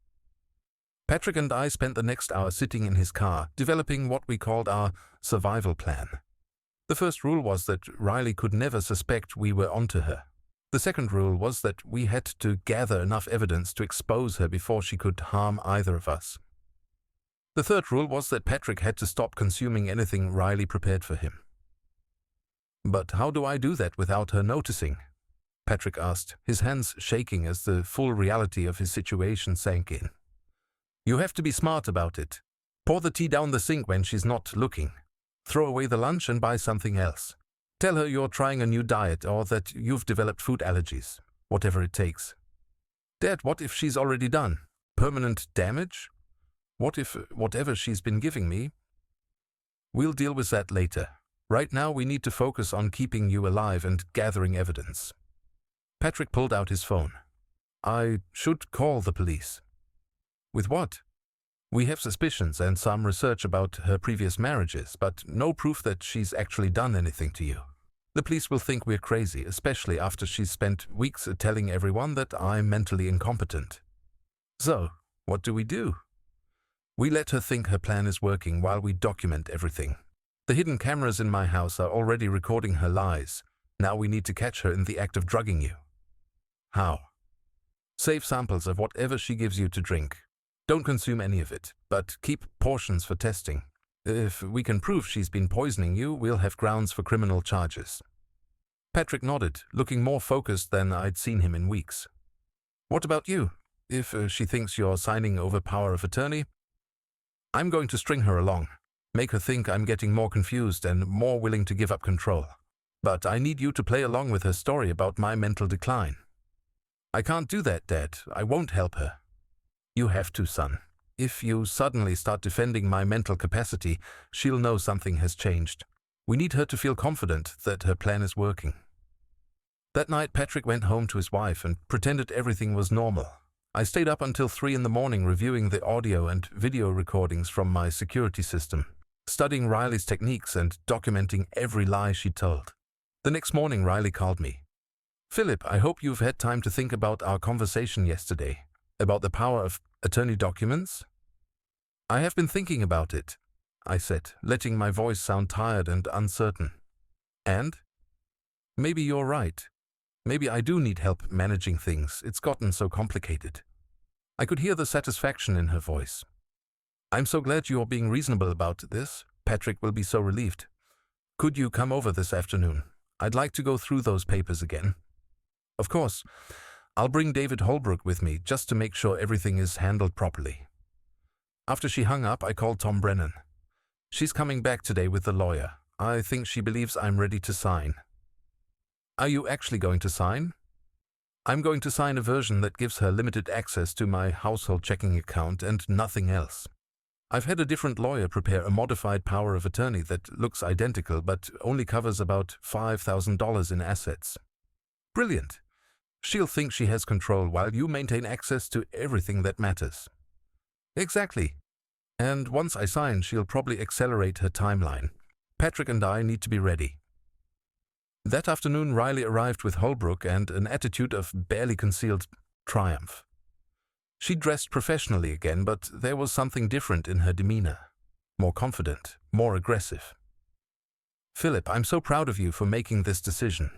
Patrick and I spent the next hour sitting in his car, developing what we called our survival plan. The first rule was that Riley could never suspect we were onto her. The second rule was that we had to gather enough evidence to expose her before she could harm either of us. The third rule was that Patrick had to stop consuming anything Riley prepared for him. But how do I do that without her noticing? Patrick asked, his hands shaking as the full reality of his situation sank in. You have to be smart about it. Pour the tea down the sink when she's not looking. Throw away the lunch and buy something else. Tell her you're trying a new diet or that you've developed food allergies, whatever it takes. Dad, what if she's already done? Permanent damage? What if whatever she's been giving me? We'll deal with that later. Right now we need to focus on keeping you alive and gathering evidence. Patrick pulled out his phone. I should call the police. With what? We have suspicions and some research about her previous marriages, but no proof that she's actually done anything to you. The police will think we're crazy, especially after she's spent weeks telling everyone that I'm mentally incompetent. So, what do? We let her think her plan is working while we document everything. The hidden cameras in my house are already recording her lies. Now we need to catch her in the act of drugging you. How? Save samples of whatever she gives you to drink. Don't consume any of it, but keep portions for testing. If we can prove she's been poisoning you, we'll have grounds for criminal charges. Patrick nodded, looking more focused than I'd seen him in weeks. What about you? If she thinks you're signing over power of attorney, I'm going to string her along, make her think I'm getting more confused and more willing to give up control. But I need you to play along with her story about my mental decline. I can't do that, Dad. I won't help her. You have to, son. If you suddenly start defending my mental capacity, she'll know something has changed. We need her to feel confident that her plan is working. That night, Patrick went home to his wife and pretended everything was normal. I stayed up until 3 in the morning reviewing the audio and video recordings from my security system, studying Riley's techniques and documenting every lie she told. The next morning, Riley called me. Philip, I hope you've had time to think about our conversation yesterday, about the power of attorney documents. I have been thinking about it, I said, letting my voice sound tired and uncertain. And? Maybe you're right. Maybe I do need help managing things. It's gotten so complicated. I could hear the satisfaction in her voice. I'm so glad you're being reasonable about this. Patrick will be so relieved. Could you come over this afternoon? I'd like to go through those papers again. Of course. I'll bring David Holbrook with me just to make sure everything is handled properly. After she hung up, I called Tom Brennan. She's coming back today with the lawyer. I think she believes I'm ready to sign. Are you actually going to sign? I'm going to sign a version that gives her limited access to my household checking account and nothing else. I've had a different lawyer prepare a modified power of attorney that looks identical but only covers about $5,000 in assets. Brilliant. She'll think she has control while you maintain access to everything that matters. Exactly. And once I sign, she'll probably accelerate her timeline. Patrick and I need to be ready. That afternoon, Riley arrived with Holbrook and an attitude of barely concealed triumph. She dressed professionally again, but there was something different in her demeanor. More confident, more aggressive. "Philip, I'm so proud of you for making this decision,"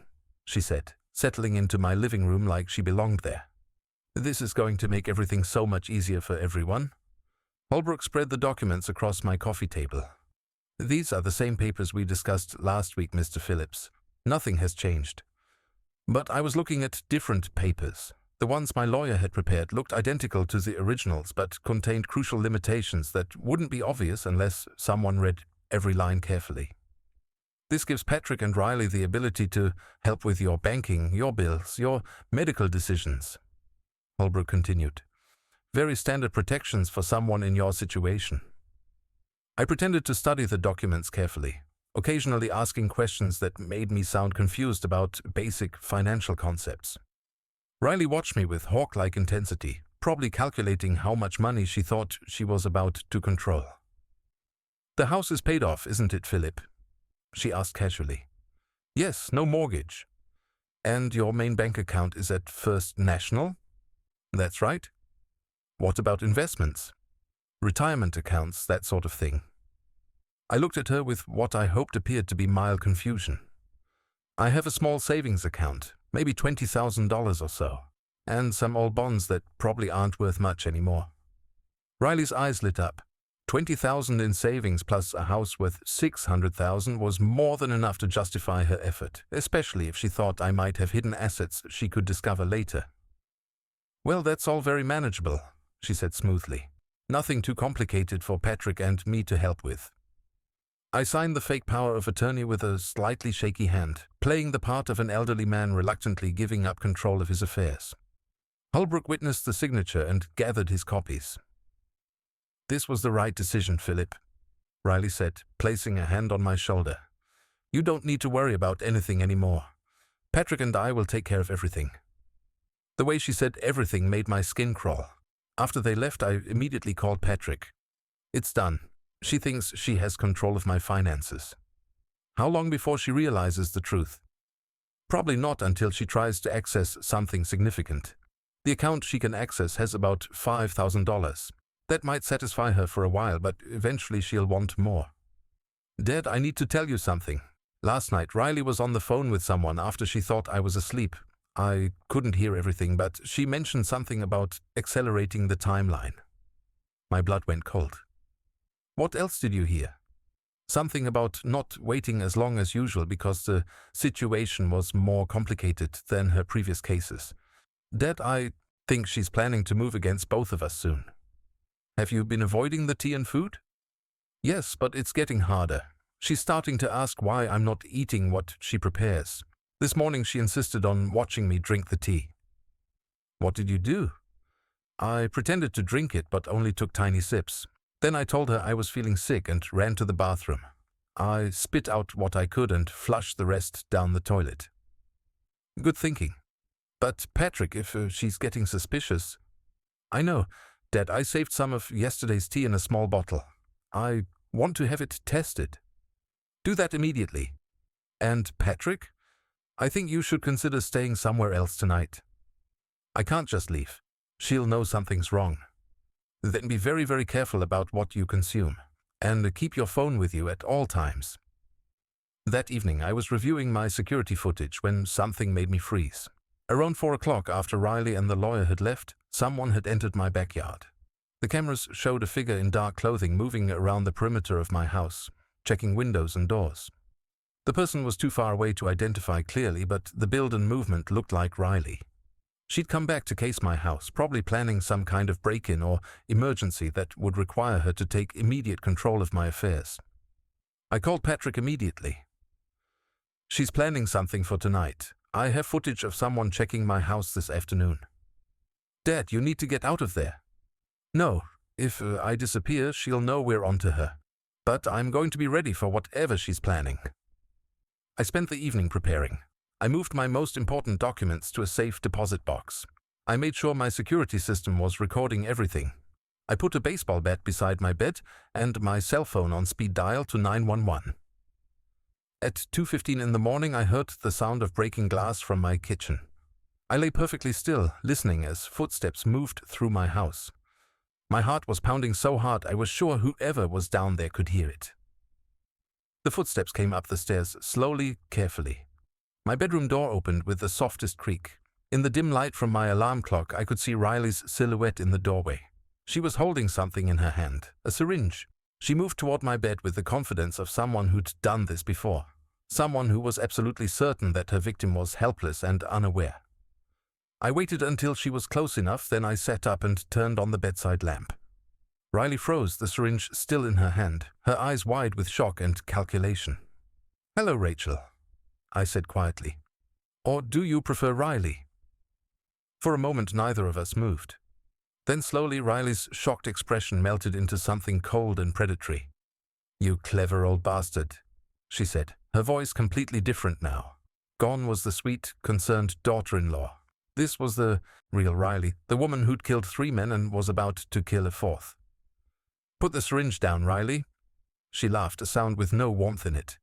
she said, settling into my living room like she belonged there. "This is going to make everything so much easier for everyone." Holbrook spread the documents across my coffee table. "These are the same papers we discussed last week, Mr. Phillips. Nothing has changed. But I was looking at different papers. The ones my lawyer had prepared looked identical to the originals, but contained crucial limitations that wouldn't be obvious unless someone read every line carefully. This gives Patrick and Riley the ability to help with your banking, your bills, your medical decisions," Holbrook continued. "Very standard protections for someone in your situation." I pretended to study the documents carefully, occasionally asking questions that made me sound confused about basic financial concepts. Riley watched me with hawk-like intensity, probably calculating how much money she thought she was about to control. "The house is paid off, isn't it, Philip?" she asked casually. "Yes, no mortgage." "And your main bank account is at First National?" "That's right." "What about investments? Retirement accounts, that sort of thing?" I looked at her with what I hoped appeared to be mild confusion. "I have a small savings account, maybe $20,000 or so, and some old bonds that probably aren't worth much anymore." Riley's eyes lit up. $20,000 in savings plus a house worth $600,000 was more than enough to justify her effort, especially if she thought I might have hidden assets she could discover later. "Well, that's all very manageable," she said smoothly. "Nothing too complicated for Patrick and me to help with." I signed the fake power of attorney with a slightly shaky hand, playing the part of an elderly man reluctantly giving up control of his affairs. Holbrook witnessed the signature and gathered his copies. "This was the right decision, Philip," Riley said, placing a hand on my shoulder. "You don't need to worry about anything anymore. Patrick and I will take care of everything." The way she said everything made my skin crawl. After they left, I immediately called Patrick. "It's done. She thinks she has control of my finances." "How long before she realizes the truth?" "Probably not until she tries to access something significant. The account she can access has about $5,000. That might satisfy her for a while, but eventually she'll want more." "Dad, I need to tell you something. Last night, Riley was on the phone with someone after she thought I was asleep. I couldn't hear everything, but she mentioned something about accelerating the timeline." My blood went cold. "What else did you hear?" "Something about not waiting as long as usual because the situation was more complicated than her previous cases. Dad, I think she's planning to move against both of us soon." "Have you been avoiding the tea and food?" "Yes, but it's getting harder. She's starting to ask why I'm not eating what she prepares. This morning she insisted on watching me drink the tea." "What did you do?" "I pretended to drink it, but only took tiny sips. Then I told her I was feeling sick and ran to the bathroom. I spit out what I could and flushed the rest down the toilet." "Good thinking. But Patrick, if she's getting suspicious—" "I know. Dad, I saved some of yesterday's tea in a small bottle. I want to have it tested." "Do that immediately." "And Patrick? I think you should consider staying somewhere else tonight." "I can't just leave. She'll know something's wrong." "Then be very, very careful about what you consume, and keep your phone with you at all times." That evening, I was reviewing my security footage when something made me freeze. Around 4 o'clock, after Riley and the lawyer had left, someone had entered my backyard. The cameras showed a figure in dark clothing moving around the perimeter of my house, checking windows and doors. The person was too far away to identify clearly, but the build and movement looked like Riley. She'd come back to case my house, probably planning some kind of break-in or emergency that would require her to take immediate control of my affairs. I called Patrick immediately. "She's planning something for tonight. I have footage of someone checking my house this afternoon." "Dad, you need to get out of there." "No, If I disappear, she'll know we're onto her. But I'm going to be ready for whatever she's planning. I spent the evening preparing. I moved my most important documents to a safe deposit box. I made sure my security system was recording everything. I put a baseball bat beside my bed and my cell phone on speed dial to 911. At 2:15 in the morning, I heard the sound of breaking glass from my kitchen. I lay perfectly still, listening as footsteps moved through my house. My heart was pounding so hard I was sure whoever was down there could hear it. The footsteps came up the stairs, slowly, carefully. My bedroom door opened with the softest creak. In the dim light from my alarm clock, I could see Riley's silhouette in the doorway. She was holding something in her hand, a syringe. She moved toward my bed with the confidence of someone who'd done this before, someone who was absolutely certain that her victim was helpless and unaware. I waited until she was close enough, then I sat up and turned on the bedside lamp. Riley froze, the syringe still in her hand, her eyes wide with shock and calculation. "Hello, Rachel," I said quietly. "Or do you prefer Riley?" For a moment, neither of us moved. Then slowly, Riley's shocked expression melted into something cold and predatory. "You clever old bastard," she said, her voice completely different now. Gone was the sweet, concerned daughter-in-law. This was the real Riley, the woman who'd killed 3 men and was about to kill a 4th. "Put the syringe down, Riley." She laughed, a sound with no warmth in it.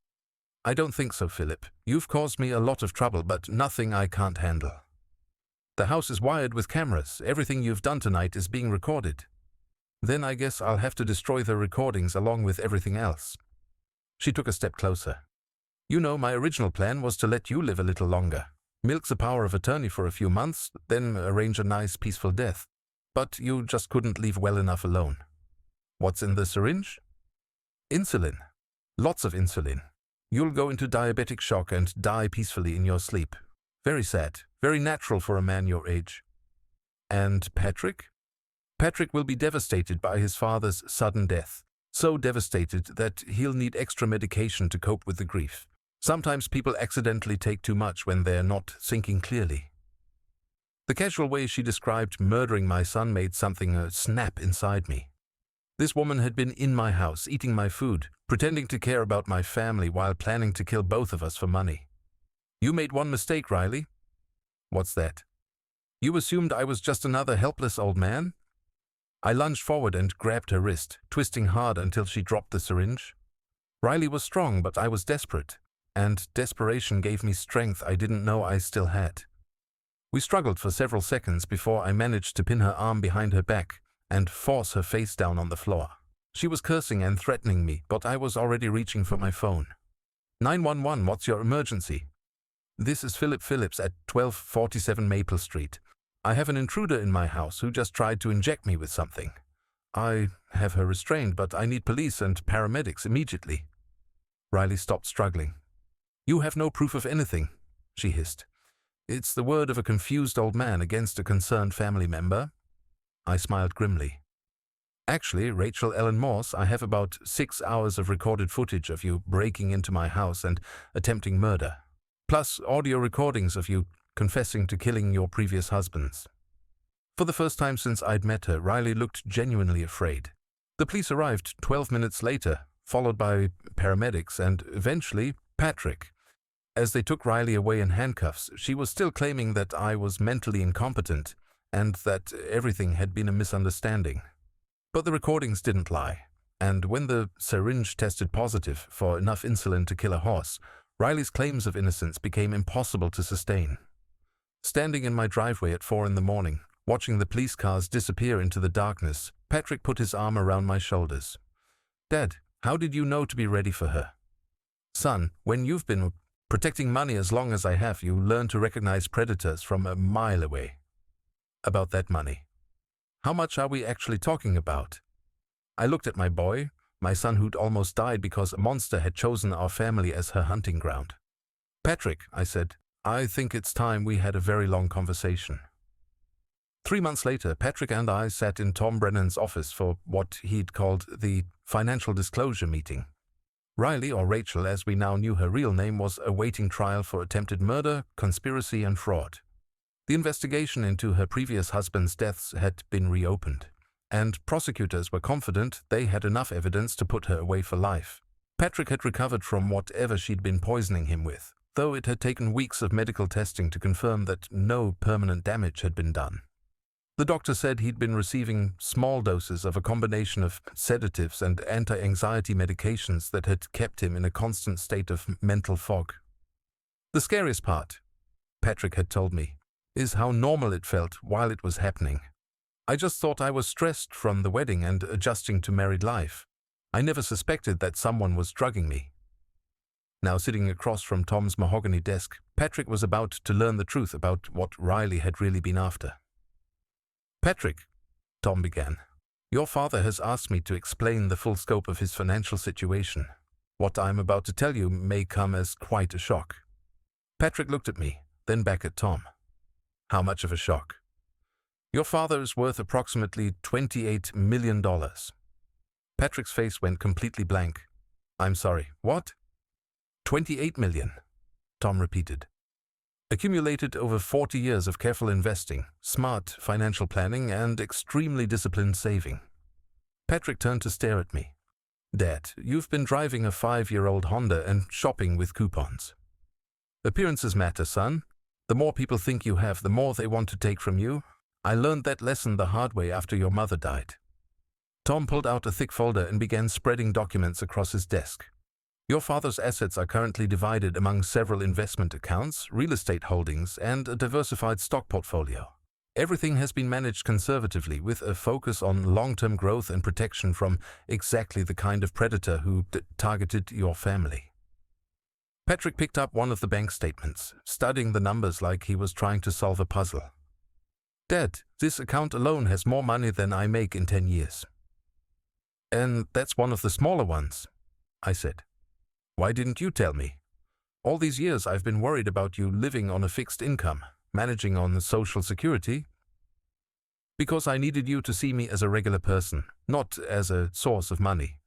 "I don't think so, Philip. You've caused me a lot of trouble, but nothing I can't handle. The house is wired with cameras. Everything you've done tonight is being recorded. Then I guess I'll have to destroy the recordings along with everything else." She took a step closer. "You know, my original plan was to let you live a little longer. Milk the power of attorney for a few months, then arrange a nice, peaceful death. But you just couldn't leave well enough alone. What's in the syringe? Insulin. Lots of insulin. You'll go into diabetic shock and die peacefully in your sleep. Very sad, very natural for a man your age." "And Patrick?" "Patrick will be devastated by his father's sudden death. So devastated that he'll need extra medication to cope with the grief. Sometimes people accidentally take too much when they're not thinking clearly." The casual way she described murdering my son made something snap inside me. This woman had been in my house, eating my food, pretending to care about my family while planning to kill both of us for money. "You made one mistake, Riley." "What's that?" "You assumed I was just another helpless old man?" I lunged forward and grabbed her wrist, twisting hard until she dropped the syringe. Riley was strong, but I was desperate, and desperation gave me strength I didn't know I still had. We struggled for several seconds before I managed to pin her arm behind her back and force her face down on the floor. She was cursing and threatening me, but I was already reaching for my phone. 911, what's your emergency?" "This is Philip Phillips at 1247 Maple Street. I have an intruder in my house who just tried to inject me with something. I have her restrained, but I need police and paramedics immediately." Riley stopped struggling. "You have no proof of anything," she hissed. "It's the word of a confused old man against a concerned family member." I smiled grimly. "Actually, Rachel Ellen Morse, I have about 6 hours of recorded footage of you breaking into my house and attempting murder, plus audio recordings of you confessing to killing your previous husbands." For the first time since I'd met her, Riley looked genuinely afraid. The police arrived 12 minutes later, followed by paramedics and, eventually, Patrick. As they took Riley away in handcuffs, she was still claiming that I was mentally incompetent and that everything had been a misunderstanding. But the recordings didn't lie, and when the syringe tested positive for enough insulin to kill a horse, Riley's claims of innocence became impossible to sustain. Standing in my driveway at 4 in the morning, watching the police cars disappear into the darkness, Patrick put his arm around my shoulders. "Dad, how did you know to be ready for her?" "Son, when you've been protecting money as long as I have, you learn to recognize predators from a mile away." "About that money. How much are we actually talking about?" I looked at my boy, my son who'd almost died because a monster had chosen our family as her hunting ground. "Patrick," I said, "I think it's time we had a very long conversation." 3 months later, Patrick and I sat in Tom Brennan's office for what he'd called the financial disclosure meeting. Riley, or Rachel as we now knew her real name, was awaiting trial for attempted murder, conspiracy, and fraud. The investigation into her previous husband's deaths had been reopened, and prosecutors were confident they had enough evidence to put her away for life. Patrick had recovered from whatever she'd been poisoning him with, though it had taken weeks of medical testing to confirm that no permanent damage had been done. The doctor said he'd been receiving small doses of a combination of sedatives and anti-anxiety medications that had kept him in a constant state of mental fog. The scariest part, Patrick had told me, is how normal it felt while it was happening. I just thought I was stressed from the wedding and adjusting to married life. I never suspected that someone was drugging me. Now sitting across from Tom's mahogany desk, Patrick was about to learn the truth about what Riley had really been after. "Patrick," Tom began, "your father has asked me to explain the full scope of his financial situation. What I'm about to tell you may come as quite a shock." Patrick looked at me, then back at Tom. "How much of a shock?" "Your father is worth approximately $28 million. Patrick's face went completely blank. "I'm sorry, what?" $28 million, Tom repeated. "Accumulated over 40 years of careful investing, smart financial planning, and extremely disciplined saving." Patrick turned to stare at me. "Dad, you've been driving a 5-year-old Honda and shopping with coupons. Appearances matter, son. The more people think you have, the more they want to take from you. I learned that lesson the hard way after your mother died." Tom pulled out a thick folder and began spreading documents across his desk. "Your father's assets are currently divided among several investment accounts, real estate holdings, and a diversified stock portfolio. Everything has been managed conservatively with a focus on long-term growth and protection from exactly the kind of predator who targeted your family." Patrick picked up one of the bank statements, studying the numbers like he was trying to solve a puzzle. "Dad, this account alone has more money than I make in 10 years. "And that's one of the smaller ones," I said. "Why didn't you tell me? All these years I've been worried about you living on a fixed income, managing on Social Security." "Because I needed you to see me as a regular person, not as a source of money.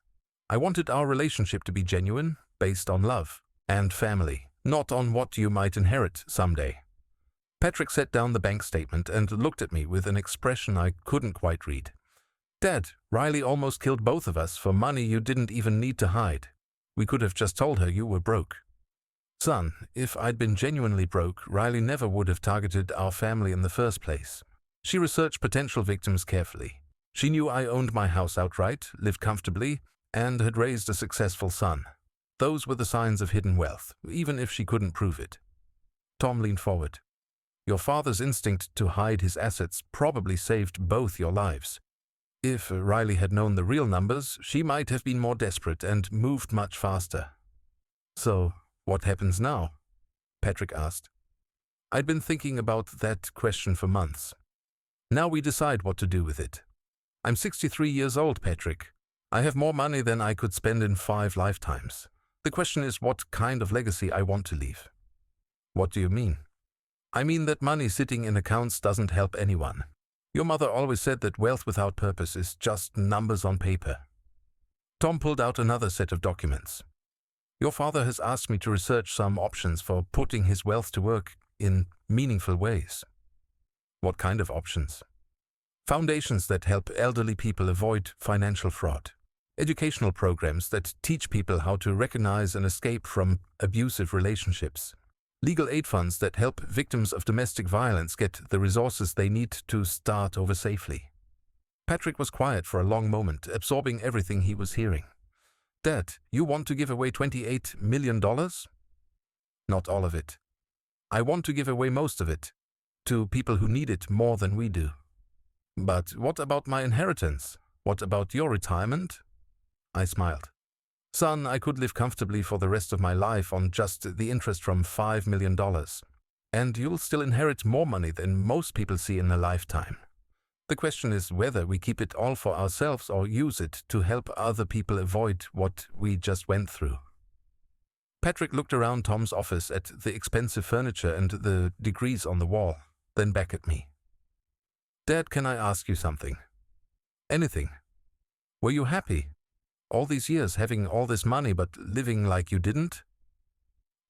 I wanted our relationship to be genuine, based on love and family, not on what you might inherit someday." Patrick set down the bank statement and looked at me with an expression I couldn't quite read. "Dad, Riley almost killed both of us for money you didn't even need to hide. We could have just told her you were broke." "Son, if I'd been genuinely broke, Riley never would have targeted our family in the first place. She researched potential victims carefully. She knew I owned my house outright, lived comfortably, and had raised a successful son. Those were the signs of hidden wealth, even if she couldn't prove it." Tom leaned forward. "Your father's instinct to hide his assets probably saved both your lives. If Riley had known the real numbers, she might have been more desperate and moved much faster." "So, what happens now?" Patrick asked. I'd been thinking about that question for months. "Now we decide what to do with it. I'm 63 years old, Patrick. I have more money than I could spend in 5 lifetimes. The question is what kind of legacy I want to leave." "What do you mean?" "I mean that money sitting in accounts doesn't help anyone. Your mother always said that wealth without purpose is just numbers on paper." Tom pulled out another set of documents. "Your father has asked me to research some options for putting his wealth to work in meaningful ways." "What kind of options?" "Foundations that help elderly people avoid financial fraud. Educational programs that teach people how to recognize and escape from abusive relationships. Legal aid funds that help victims of domestic violence get the resources they need to start over safely." Patrick was quiet for a long moment, absorbing everything he was hearing. "Dad, you want to give away $28 million? "Not all of it. I want to give away most of it, to people who need it more than we do." "But what about my inheritance? What about your retirement?" I smiled. "Son, I could live comfortably for the rest of my life on just the interest from $5 million. And you'll still inherit more money than most people see in a lifetime. The question is whether we keep it all for ourselves or use it to help other people avoid what we just went through." Patrick looked around Tom's office at the expensive furniture and the degrees on the wall, then back at me. "Dad, can I ask you something?" "Anything." "Were you happy? All these years having all this money but living like you didn't?"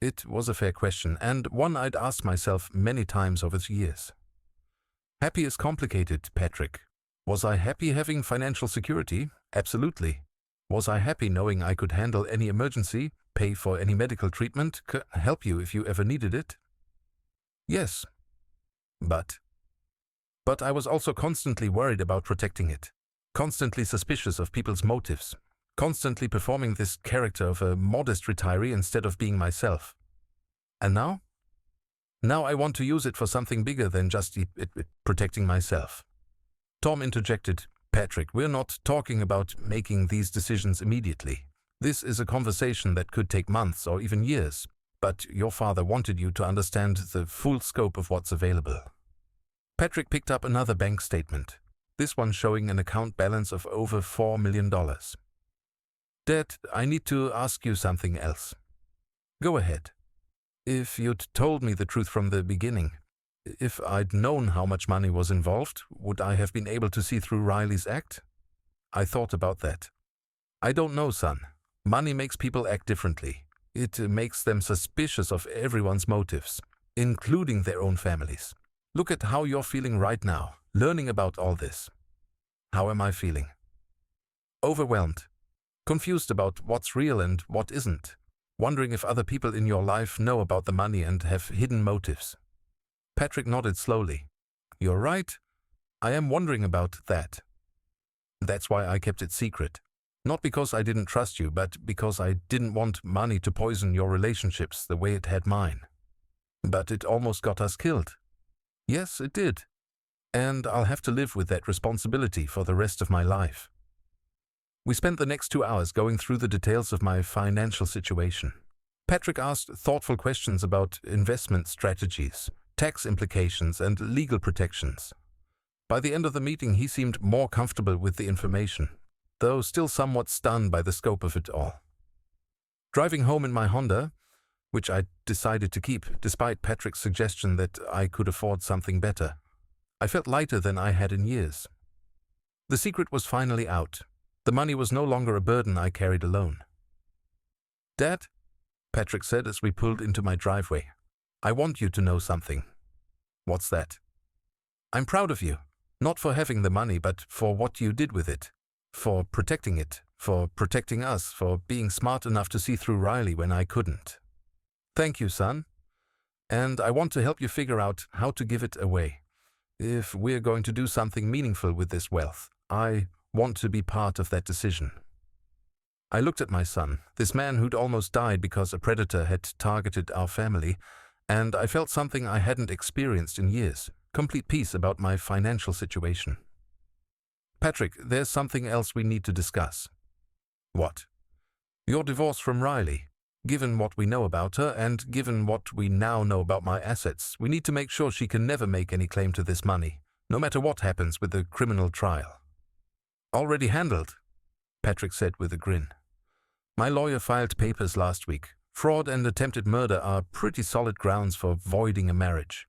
It was a fair question, and one I'd asked myself many times over the years. "Happy is complicated, Patrick. Was I happy having financial security? Absolutely. Was I happy knowing I could handle any emergency, pay for any medical treatment, help you if you ever needed it? Yes. But I was also constantly worried about protecting it, constantly suspicious of people's motives, constantly performing this character of a modest retiree instead of being myself. And now? Now I want to use it for something bigger than just protecting myself. Tom interjected, Patrick, we're not talking about making these decisions immediately. This is a conversation that could take months or even years, but your father wanted you to understand the full scope of what's available. Patrick picked up another bank statement, this one showing an account balance of over $4 million. Dad, I need to ask you something else. Go ahead. If you'd told me the truth from the beginning, if I'd known how much money was involved, would I have been able to see through Riley's act? I thought about that. I don't know, son. Money makes people act differently. It makes them suspicious of everyone's motives, including their own families. Look at how you're feeling right now, learning about all this. How am I feeling? Overwhelmed. Confused about what's real and what isn't. Wondering if other people in your life know about the money and have hidden motives. Patrick nodded slowly. You're right. I am wondering about that. That's why I kept it secret. Not because I didn't trust you, but because I didn't want money to poison your relationships the way it had mine. But it almost got us killed. Yes, it did. And I'll have to live with that responsibility for the rest of my life. We spent the next 2 hours going through the details of my financial situation. Patrick asked thoughtful questions about investment strategies, tax implications, and legal protections. By the end of the meeting, he seemed more comfortable with the information, though still somewhat stunned by the scope of it all. Driving home in my Honda, which I decided to keep despite Patrick's suggestion that I could afford something better, I felt lighter than I had in years. The secret was finally out. The money was no longer a burden I carried alone. Dad, Patrick said as we pulled into my driveway, I want you to know something. What's that? I'm proud of you, not for having the money, but for what you did with it, for protecting it, for protecting us, for being smart enough to see through Riley when I couldn't. Thank you, son. And I want to help you figure out how to give it away. If we're going to do something meaningful with this wealth, I want to be part of that decision. I looked at my son, this man who'd almost died because a predator had targeted our family, and I felt something I hadn't experienced in years, complete peace about my financial situation. Patrick, there's something else we need to discuss. What? Your divorce from Riley. Given what we know about her, and given what we now know about my assets, we need to make sure she can never make any claim to this money, no matter what happens with the criminal trial. Already handled, Patrick said with a grin. My lawyer filed papers last week. Fraud and attempted murder are pretty solid grounds for voiding a marriage.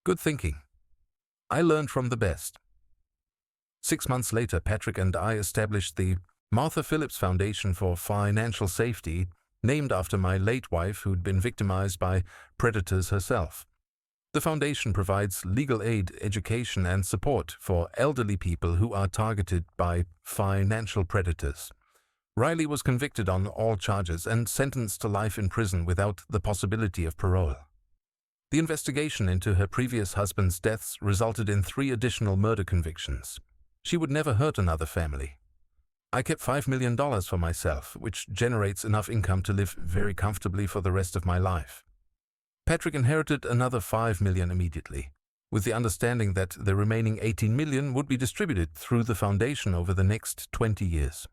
Good thinking. I learned from the best. 6 months later, Patrick and I established the Martha Phillips Foundation for Financial Safety, named after my late wife who'd been victimized by predators herself. The foundation provides legal aid, education, and support for elderly people who are targeted by financial predators. Riley was convicted on all charges and sentenced to life in prison without the possibility of parole. The investigation into her previous husband's deaths resulted in 3 additional murder convictions. She would never hurt another family. I kept $5 million for myself, which generates enough income to live very comfortably for the rest of my life. Patrick inherited another $5 million immediately, with the understanding that the remaining $18 million would be distributed through the foundation over the next 20 years.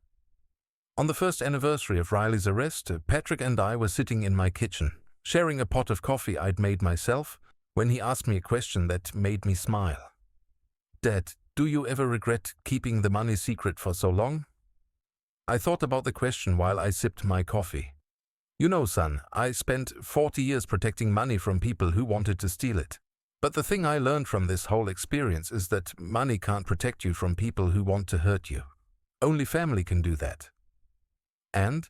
On the first anniversary of Riley's arrest, Patrick and I were sitting in my kitchen, sharing a pot of coffee I'd made myself, when he asked me a question that made me smile. Dad, do you ever regret keeping the money secret for so long? I thought about the question while I sipped my coffee. You know, son, I spent 40 years protecting money from people who wanted to steal it. But the thing I learned from this whole experience is that money can't protect you from people who want to hurt you. Only family can do that. And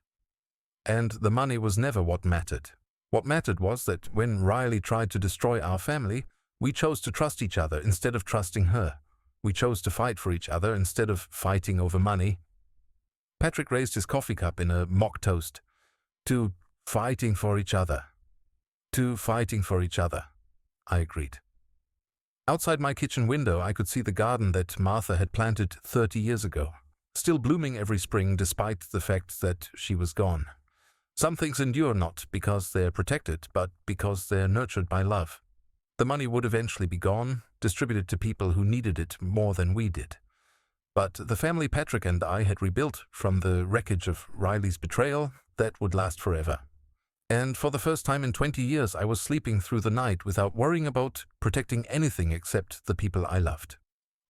the money was never what mattered. What mattered was that when Riley tried to destroy our family, we chose to trust each other instead of trusting her. We chose to fight for each other instead of fighting over money. Patrick raised his coffee cup in a mock toast. To fighting for each other. To fighting for each other, I agreed. Outside my kitchen window, I could see the garden that Martha had planted 30 years ago, still blooming every spring despite the fact that she was gone. Some things endure not because they're protected, but because they're nurtured by love. The money would eventually be gone, distributed to people who needed it more than we did. But the family Patrick and I had rebuilt from the wreckage of Riley's betrayal, that would last forever. And for the first time in 20 years, I was sleeping through the night without worrying about protecting anything except the people I loved.